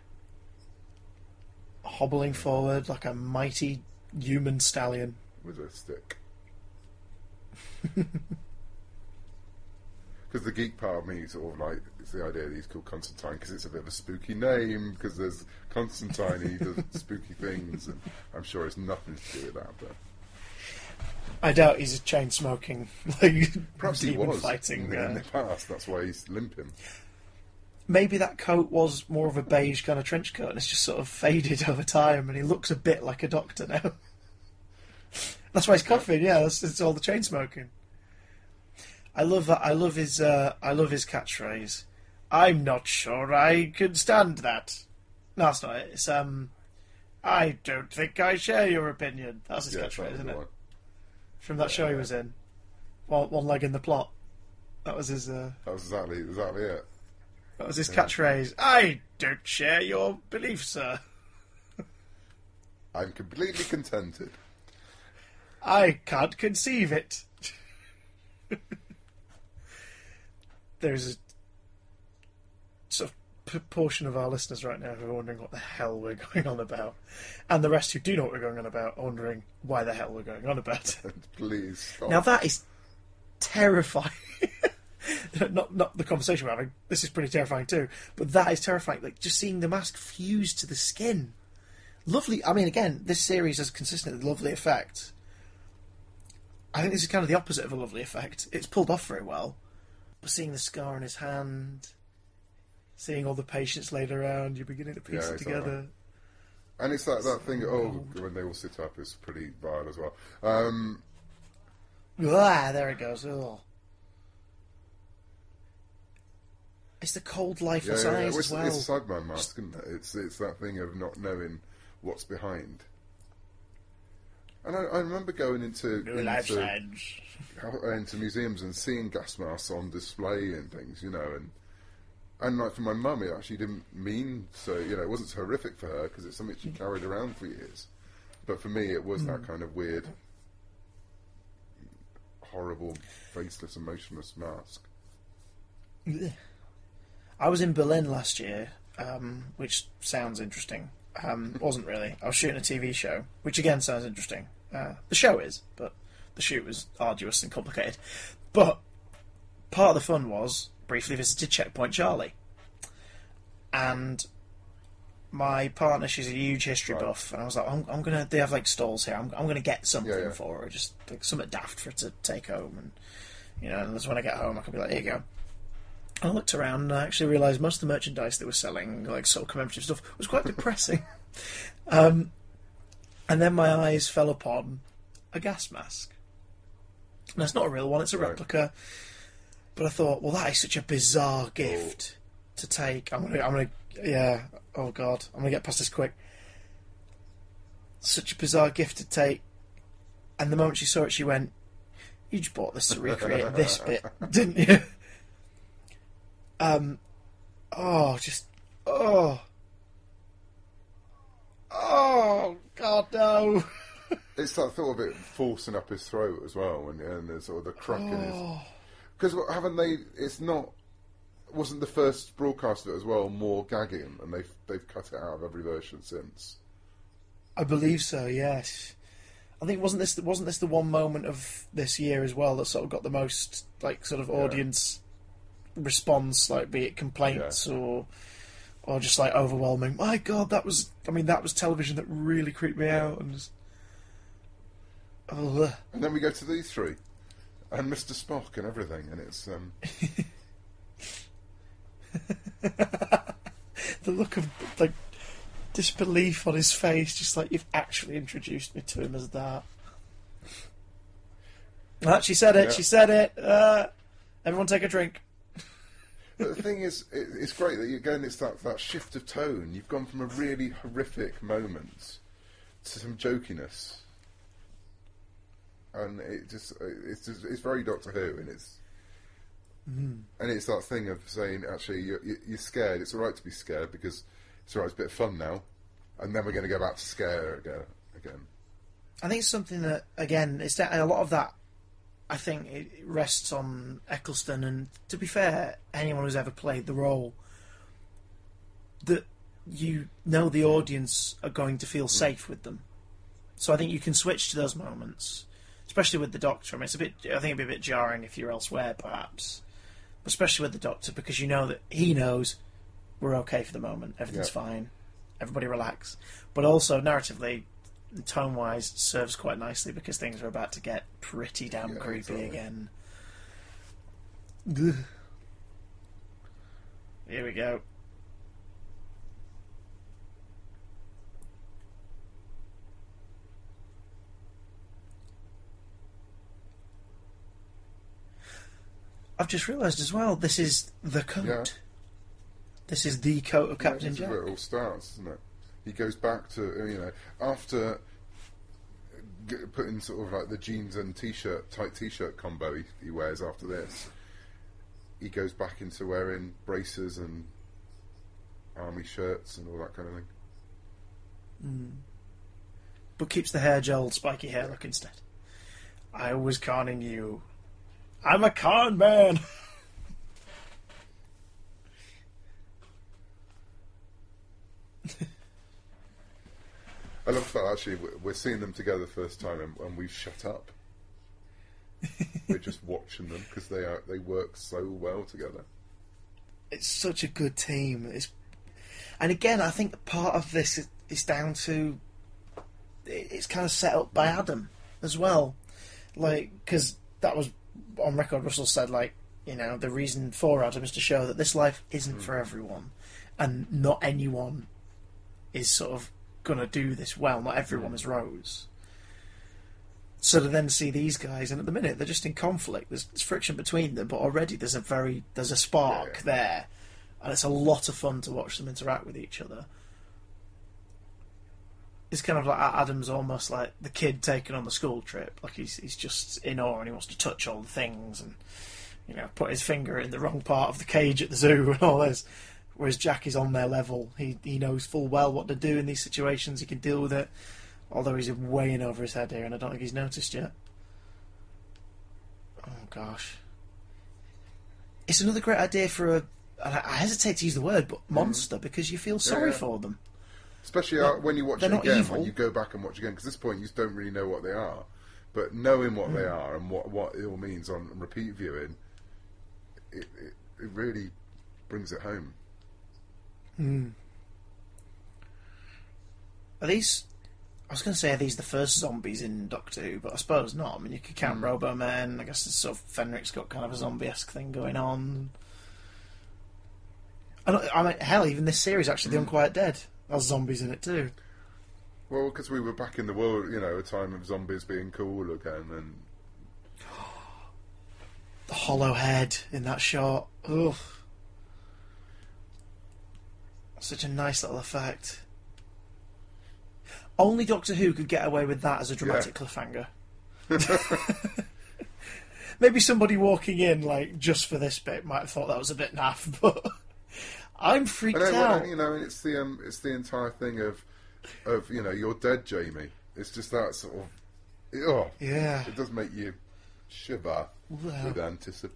Hobbling forward like a mighty human stallion. With a stick. Because the geek part of me sort of it's the idea that he's called Constantine because it's a bit of a spooky name, because there's Constantine, he does spooky things, and I'm sure it's nothing to do with that, but... I doubt he's a chain-smoking, perhaps he was fighting, in the past, that's why he's limping. Maybe that coat was more of a beige kind of trench coat and it's just sort of faded over time, and he looks a bit like a doctor now. That's why he's coughing, it's all the chain-smoking. I love that. I love his catchphrase. I'm not sure I can stand that. No, that's not it. It's I don't think I share your opinion. That's his catchphrase, isn't it? From that show he was in. One leg in the plot. That was his. That was exactly it. That was his catchphrase. I don't share your belief, sir. I'm completely contented. I can't conceive it. There's a sort of portion of our listeners right now who are wondering what the hell we're going on about, and the rest who do know what we're going on about are wondering why the hell we're going on about it. Please stop. Now that is terrifying. not the conversation we're having. This is pretty terrifying too, but that is terrifying. Like just seeing the mask fuse to the skin. Lovely. I mean, again, this series has consistently lovely effect. I think this is kind of the opposite of a lovely effect. It's pulled off very well. But seeing the scar on his hand, seeing all the patients laid around, you're beginning to piece it together. Right. And it's that thing, when they all sit up, it's pretty vile as well. There it goes. Oh. It's the cold, lifeless yeah. eyes Well, as well. It's a Cyberman mask, isn't it? It's that thing of not knowing what's behind. And I remember going into museums and seeing gas masks on display and things, you know, and like for my mum, it actually didn't mean so, you know, it wasn't so horrific for her because it's something she carried around for years. But for me, it was that kind of weird, horrible, faceless, emotionless mask. I was in Berlin last year, which sounds interesting. Wasn't really. I was shooting a TV show, which again sounds interesting. The show is, but the shoot was arduous and complicated. But part of the fun was briefly visited Checkpoint Charlie. And my partner, she's a huge history buff, and I was like, I'm gonna. They have like stalls here. I'm gonna get something for her, just like something daft for her to take home, and you know. And when I get home, I can be like, here you go. I looked around and I actually realised most of the merchandise they were selling, like sort of commemorative stuff, was quite depressing. And then my eyes fell upon a gas mask. And it's not a real one, it's a replica. But I thought, well, that is such a bizarre gift to take. I'm gonna, oh God, I'm gonna get past this quick. Such a bizarre gift to take. And the moment she saw it, she went, "You just bought this to recreate this bit, didn't you?" Oh, God, no. It's that thought of it forcing up his throat as well, and there's sort of the crack in his... Because haven't they... It's not... Wasn't the first broadcast of it as well more gagging, and they've cut it out of every version since? I believe so, yes. I think wasn't this the one moment of this year as well that sort of got the most, like, sort of audience response, like, be it complaints or just, like, overwhelming. My God, that was television that really creeped me out. And just... And then we go to these three. And Mr. Spock and everything, and it's... the look of, like, disbelief on his face, just like, you've actually introduced me to him as that. She said it, she said it. Everyone take a drink. But the thing is, it's great that it's that shift of tone. You've gone from a really horrific moment to some jokiness. And it's very Doctor Who, and it's... And it's that thing of saying, actually, you're scared. It's all right to be scared because it's all right. It's a bit of fun now, and then we're going to go back to scare again. I think it's something that, again, it's a lot of that. I think it rests on Eccleston, and to be fair, anyone who's ever played the role, that you know the audience are going to feel safe with them. So I think you can switch to those moments, especially with the Doctor. I mean, I think it'd be a bit jarring if you're elsewhere, perhaps. Especially with the Doctor, because you know that he knows we're okay for the moment, everything's fine, everybody relax. But also, narratively, tone-wise, serves quite nicely because things are about to get pretty damn creepy again. Ugh. Here we go. I've just realised as well, this is the coat. Yeah. This is the coat of Captain Jack. This is where it all starts, isn't it? He goes back to, after putting sort of like the jeans and tight t-shirt combo he wears after this, he goes back into wearing braces and army shirts and all that kind of thing. But keeps the hair gelled, spiky hair look instead. I was conning you. I'm a con man! I love that actually we're seeing them together first time and we've shut up. We're just watching them because they work so well together. It's such a good team. And again, I think part of this is down to it's kind of set up by Adam as well, like because that was on record. Russell said the reason for Adam is to show that this life isn't for everyone, and not anyone is sort of gonna do this well. Not everyone is Rose. So to then see these guys, and at the minute they're just in conflict. There's friction between them, but already there's a spark there, and it's a lot of fun to watch them interact with each other. It's kind of like Adam's almost like the kid taken on the school trip. Like he's just in awe and he wants to touch all the things and, you know, put his finger in the wrong part of the cage at the zoo and all this. Whereas Jack is on their level. He knows full well what to do in these situations. He can deal with it. Although he's way in over his head here, and I don't think he's noticed yet. Oh, gosh. It's another great idea for a... I hesitate to use the word, but monster, because you feel sorry for them. Especially when you watch it again, when you go back and watch again, because at this point you don't really know what they are. But knowing what they are and what it all means on repeat viewing, it really brings it home. Are these... I was going to say, are these the first zombies in Doctor Who? But I suppose not. I mean, you could count Robo-Man. I guess it's sort of Fenric's got kind of a zombie-esque thing going on. I mean, hell, even this series, actually, The Unquiet Dead has zombies in it too. Well, because we were back in the world, you know, a time of zombies being cool again, and the hollow head in that shot. Ugh. Such a nice little effect. Only Doctor Who could get away with that as a dramatic cliffhanger. Maybe somebody walking in, like, just for this bit might have thought that was a bit naff, but I'm freaked out. You know, it's the entire thing of you know, you're dead, Jamie. It's just that sort of, it does make you shiver with anticipation.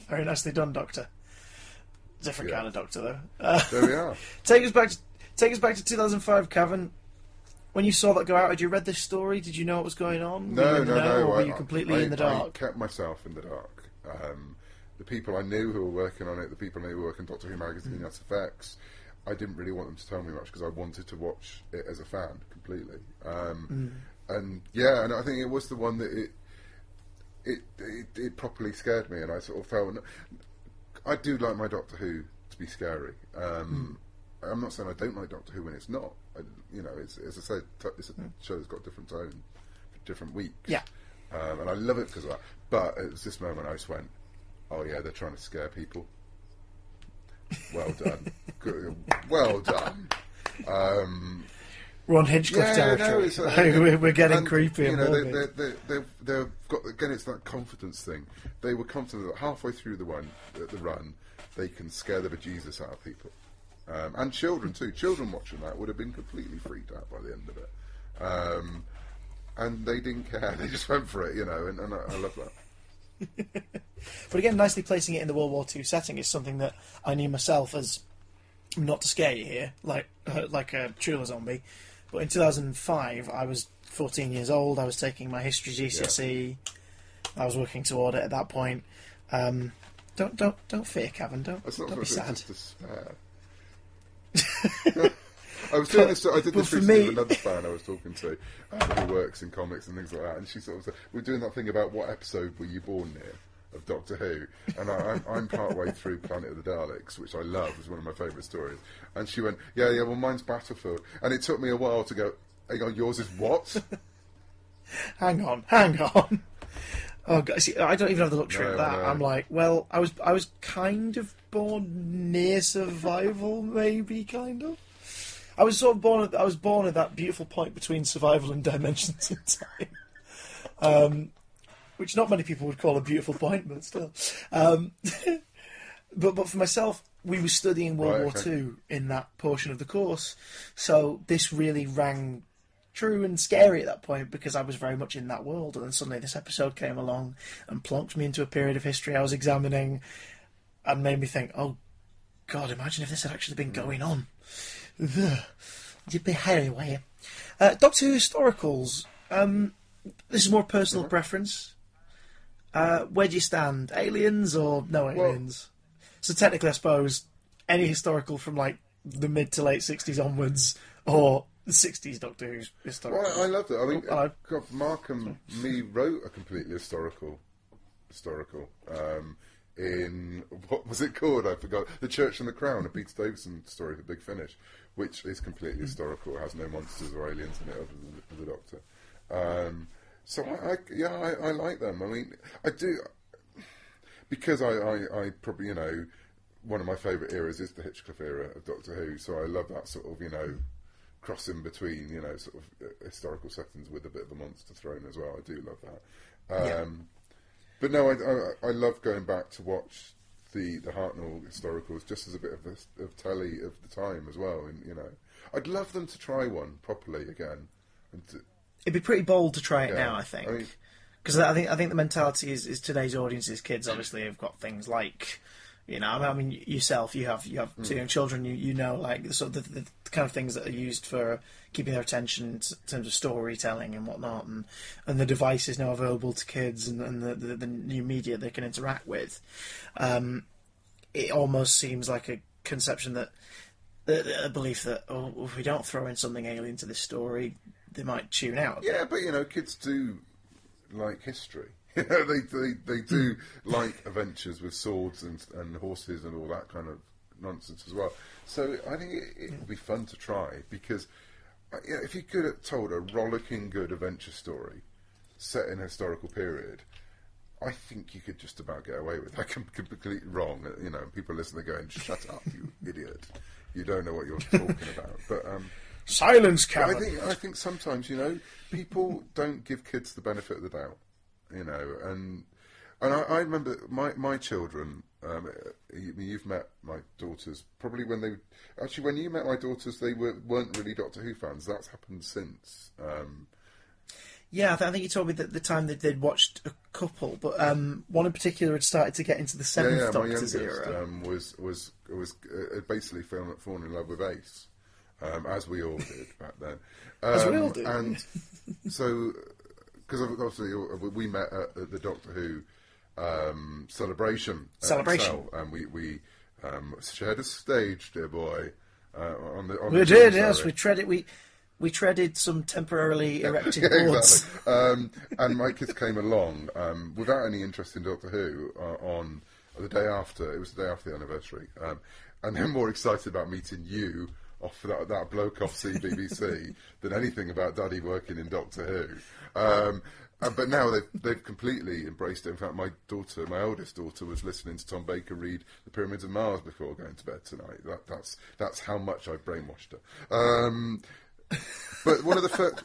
Very nicely done, Doctor. Different kind of Doctor, though. There we are. Take us back to 2005, Cavan. When you saw that go out, had you read this story? Did you know what was going on? No. Or were you completely in the dark? I kept myself in the dark. The people I knew who were working on it, the people I knew who were working on Doctor Who magazine, SFX, I didn't really want them to tell me much because I wanted to watch it as a fan completely. And I think it was the one that it properly scared me, and I sort of felt... I do like my Doctor Who to be scary. I'm not saying I don't like Doctor Who when it's not. It's, as I said, it's a show that's got different tone for different weeks. Yeah. And I love it because of that. But it was this moment I just went, oh yeah, they're trying to scare people. Well done. Good. Well done. We're on Hinchcliffe territory. We're getting creepy. You know, they've got, again, it's that confidence thing. They were confident that halfway through the run, they can scare the bejesus out of people. And children too. Children watching that would have been completely freaked out by the end of it. And they didn't care. They just went for it, you know, and I love that. But again, nicely placing it in the World War II setting is something that I knew myself as, not to scare you here, like a Chula zombie, but in 2005 I was 14 years old. I was taking my history GCSE. I was working toward it at that point. Don't fear, Cavan. Don't be sad. I was doing this. I did this recently with another fan I was talking to, who works in comics and things like that, and she sort of said, "We're doing that thing about what episode were you born near of Doctor Who?" And I'm part way through Planet of the Daleks, which I love. It's one of my favourite stories. And she went, "Yeah, well, mine's Battlefield." And it took me a while to go, "Hang on, yours is what?" Hang on. Oh, God, see, I don't even have the luxury of that. No. I'm like, well, I was kind of born near survival, maybe, kind of. I was born at that beautiful point between survival and dimensions in time, which not many people would call a beautiful point, but still. But for myself, we were studying World War II in that portion of the course, so this really rang true and scary at that point because I was very much in that world, and then suddenly this episode came along and plonked me into a period of history I was examining and made me think, oh God, imagine if this had actually been going on. You'd be anyway. Doctor Who historicals. This is more personal preference. Where do you stand? Aliens or no aliens? So technically, I suppose any historical from like the mid to late 60s onwards, or the 60s Doctor Who's historical. Well, I loved it. I mean, Mark and me wrote a completely historical. In what was it called? I forgot. The Church and the Crown, a Peter Davison story for Big Finish, which is completely historical. It has no monsters or aliens in it other than the Doctor. So I like them. I mean, I do. because I probably, one of my favourite eras is the Hitchcliff era of Doctor Who, so I love that sort of, crossing between, sort of historical settings with a bit of a monster thrown as well. I do love that. But no, I love going back to watch the Hartnell historicals just as a bit of telly of the time as well. And, I'd love them to try one properly again. It'd be pretty bold to try it now, I think. Because I think the mentality is today's audiences, kids obviously have got things like, I mean yourself, you have two young children, like the sort of the kind of things that are used for keeping their attention in terms of storytelling and whatnot, and the devices now available to kids and the new media they can interact with. It almost seems like a conception that a belief that if we don't throw in something alien to this story, they might tune out. Yeah, but kids do like history. They do like adventures with swords and horses and all that kind of nonsense as well. So I think it would be fun to try, because if you could have told a rollicking good adventure story set in a historical period, I think you could just about get away with it. I can be completely wrong, people listening going, "Shut up, you idiot! You don't know what you're talking about." But silence, Cavan. I think sometimes people don't give kids the benefit of the doubt. And I remember my children. You've met my daughters probably when you met my daughters, they weren't really Doctor Who fans. That's happened since. Yeah, I think you told me that the time that they'd watched a couple, but one in particular had started to get into the seventh Doctor's era. Was basically fallen in love with Ace, as we all did back then. As we all did, and so. Because obviously we met at the Doctor Who celebration. And we shared a stage, dear boy. We did, yes. We treaded some temporarily erected boards. Exactly. And my kids came along without any interest in Doctor Who on the day after. It was the day after the anniversary. And they're more excited about meeting you off that bloke off CBBC than anything about Daddy working in Doctor Who. But now they've completely embraced it. In fact, my eldest daughter, was listening to Tom Baker read The Pyramids of Mars before going to bed tonight. That's how much I've brainwashed her. But one of the first...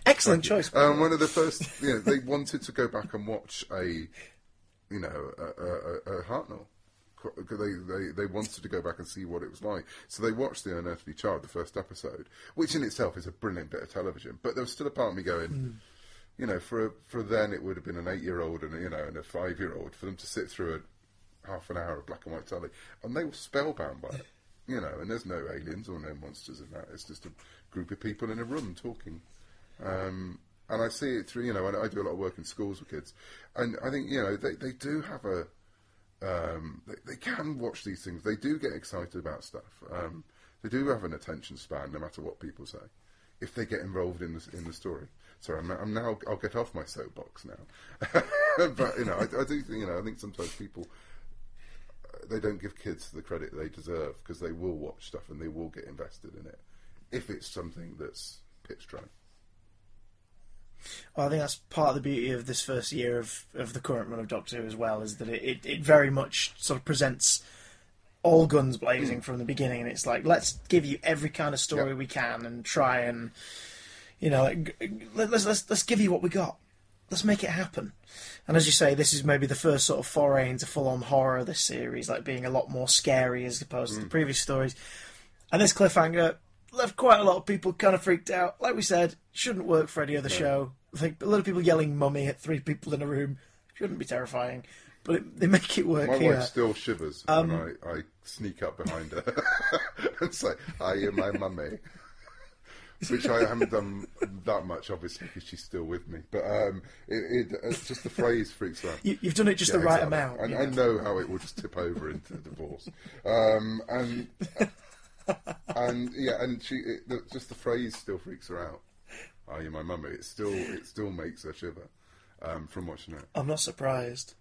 Excellent choice. One of the first... they wanted to go back and watch a Hartnell. They wanted to go back and see what it was like. So they watched The Unearthly Child, the first episode, which in itself is a brilliant bit of television. But there was still a part of me going... for then it would have been an 8-year-old and a 5-year-old, for them to sit through half an hour of black and white telly, and they were spellbound by it, and there's no aliens or no monsters in that. It's just a group of people in a room talking, and I see it through. I do a lot of work in schools with kids, and I think they do have they can watch these things. They do get excited about stuff. They do have an attention span, no matter what people say, if they get involved in the story. Sorry, I'm now. I'll get off my soapbox now. But I do. I think sometimes people they don't give kids the credit they deserve, because they will watch stuff and they will get invested in it if it's something that's pitch drunk. Well, I think that's part of the beauty of this first year of the current run of Doctor Who as well, is that it very much sort of presents all guns blazing from the beginning, and it's like, let's give you every kind of story we can and try and. Let's give you what we got. Let's make it happen. And as you say, this is maybe the first sort of foray into full-on horror, this series, like being a lot more scary as opposed to the previous stories. And this cliffhanger left quite a lot of people kind of freaked out. Like we said, shouldn't work for any other show. I think a lot of people yelling "mummy" at 3 people in a room shouldn't be terrifying, but they make it work. My here. wife still shivers when I sneak up behind her and say, "Are you my mummy?" Which I haven't done that much, obviously, because she's still with me. But it's just the phrase freaks her out. You've done it just the right amount. I know how it will just tip over into divorce. Just the phrase still freaks her out. Are you my mummy? It still makes her shiver from watching it. I'm not surprised.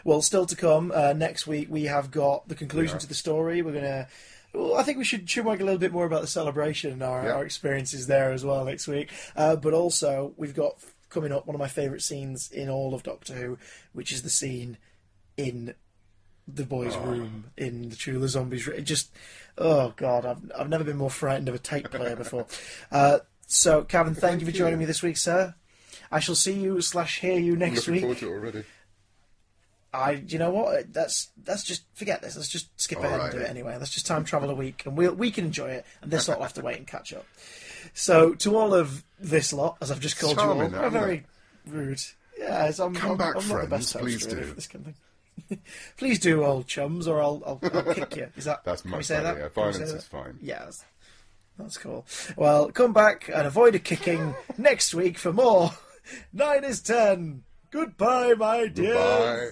Well, still to come. Next week we have got the conclusion to the story. We're gonna. Well, I think we should work a little bit more about the celebration and our experiences there as well next week. But also, we've got coming up one of my favourite scenes in all of Doctor Who, which is the scene in the boys' room in the True Zombies. It just, oh God, I've never been more frightened of a tape player before. So, Cavan, thank you for joining me this week, sir. I shall see you / hear you next week. Looking forward to it already. You know what? That's just forget this. Let's just skip ahead and do it anyway. Let's just time travel a week, and we can enjoy it. And this lot will have to wait and catch up. So, to all of this lot, as I've just called you all, are very rude. Yeah, I'm Come back, I'm friends. Not the best host, Please really, do. for this kind of thing. Please do, old chums, or I'll kick you. Is that? That's can we much say better. that? Yeah, Can we violence say is that? fine. Yeah, that's cool. Well, come back and avoid a kicking next week for more 9 is 10. Goodbye, my dear. Goodbye.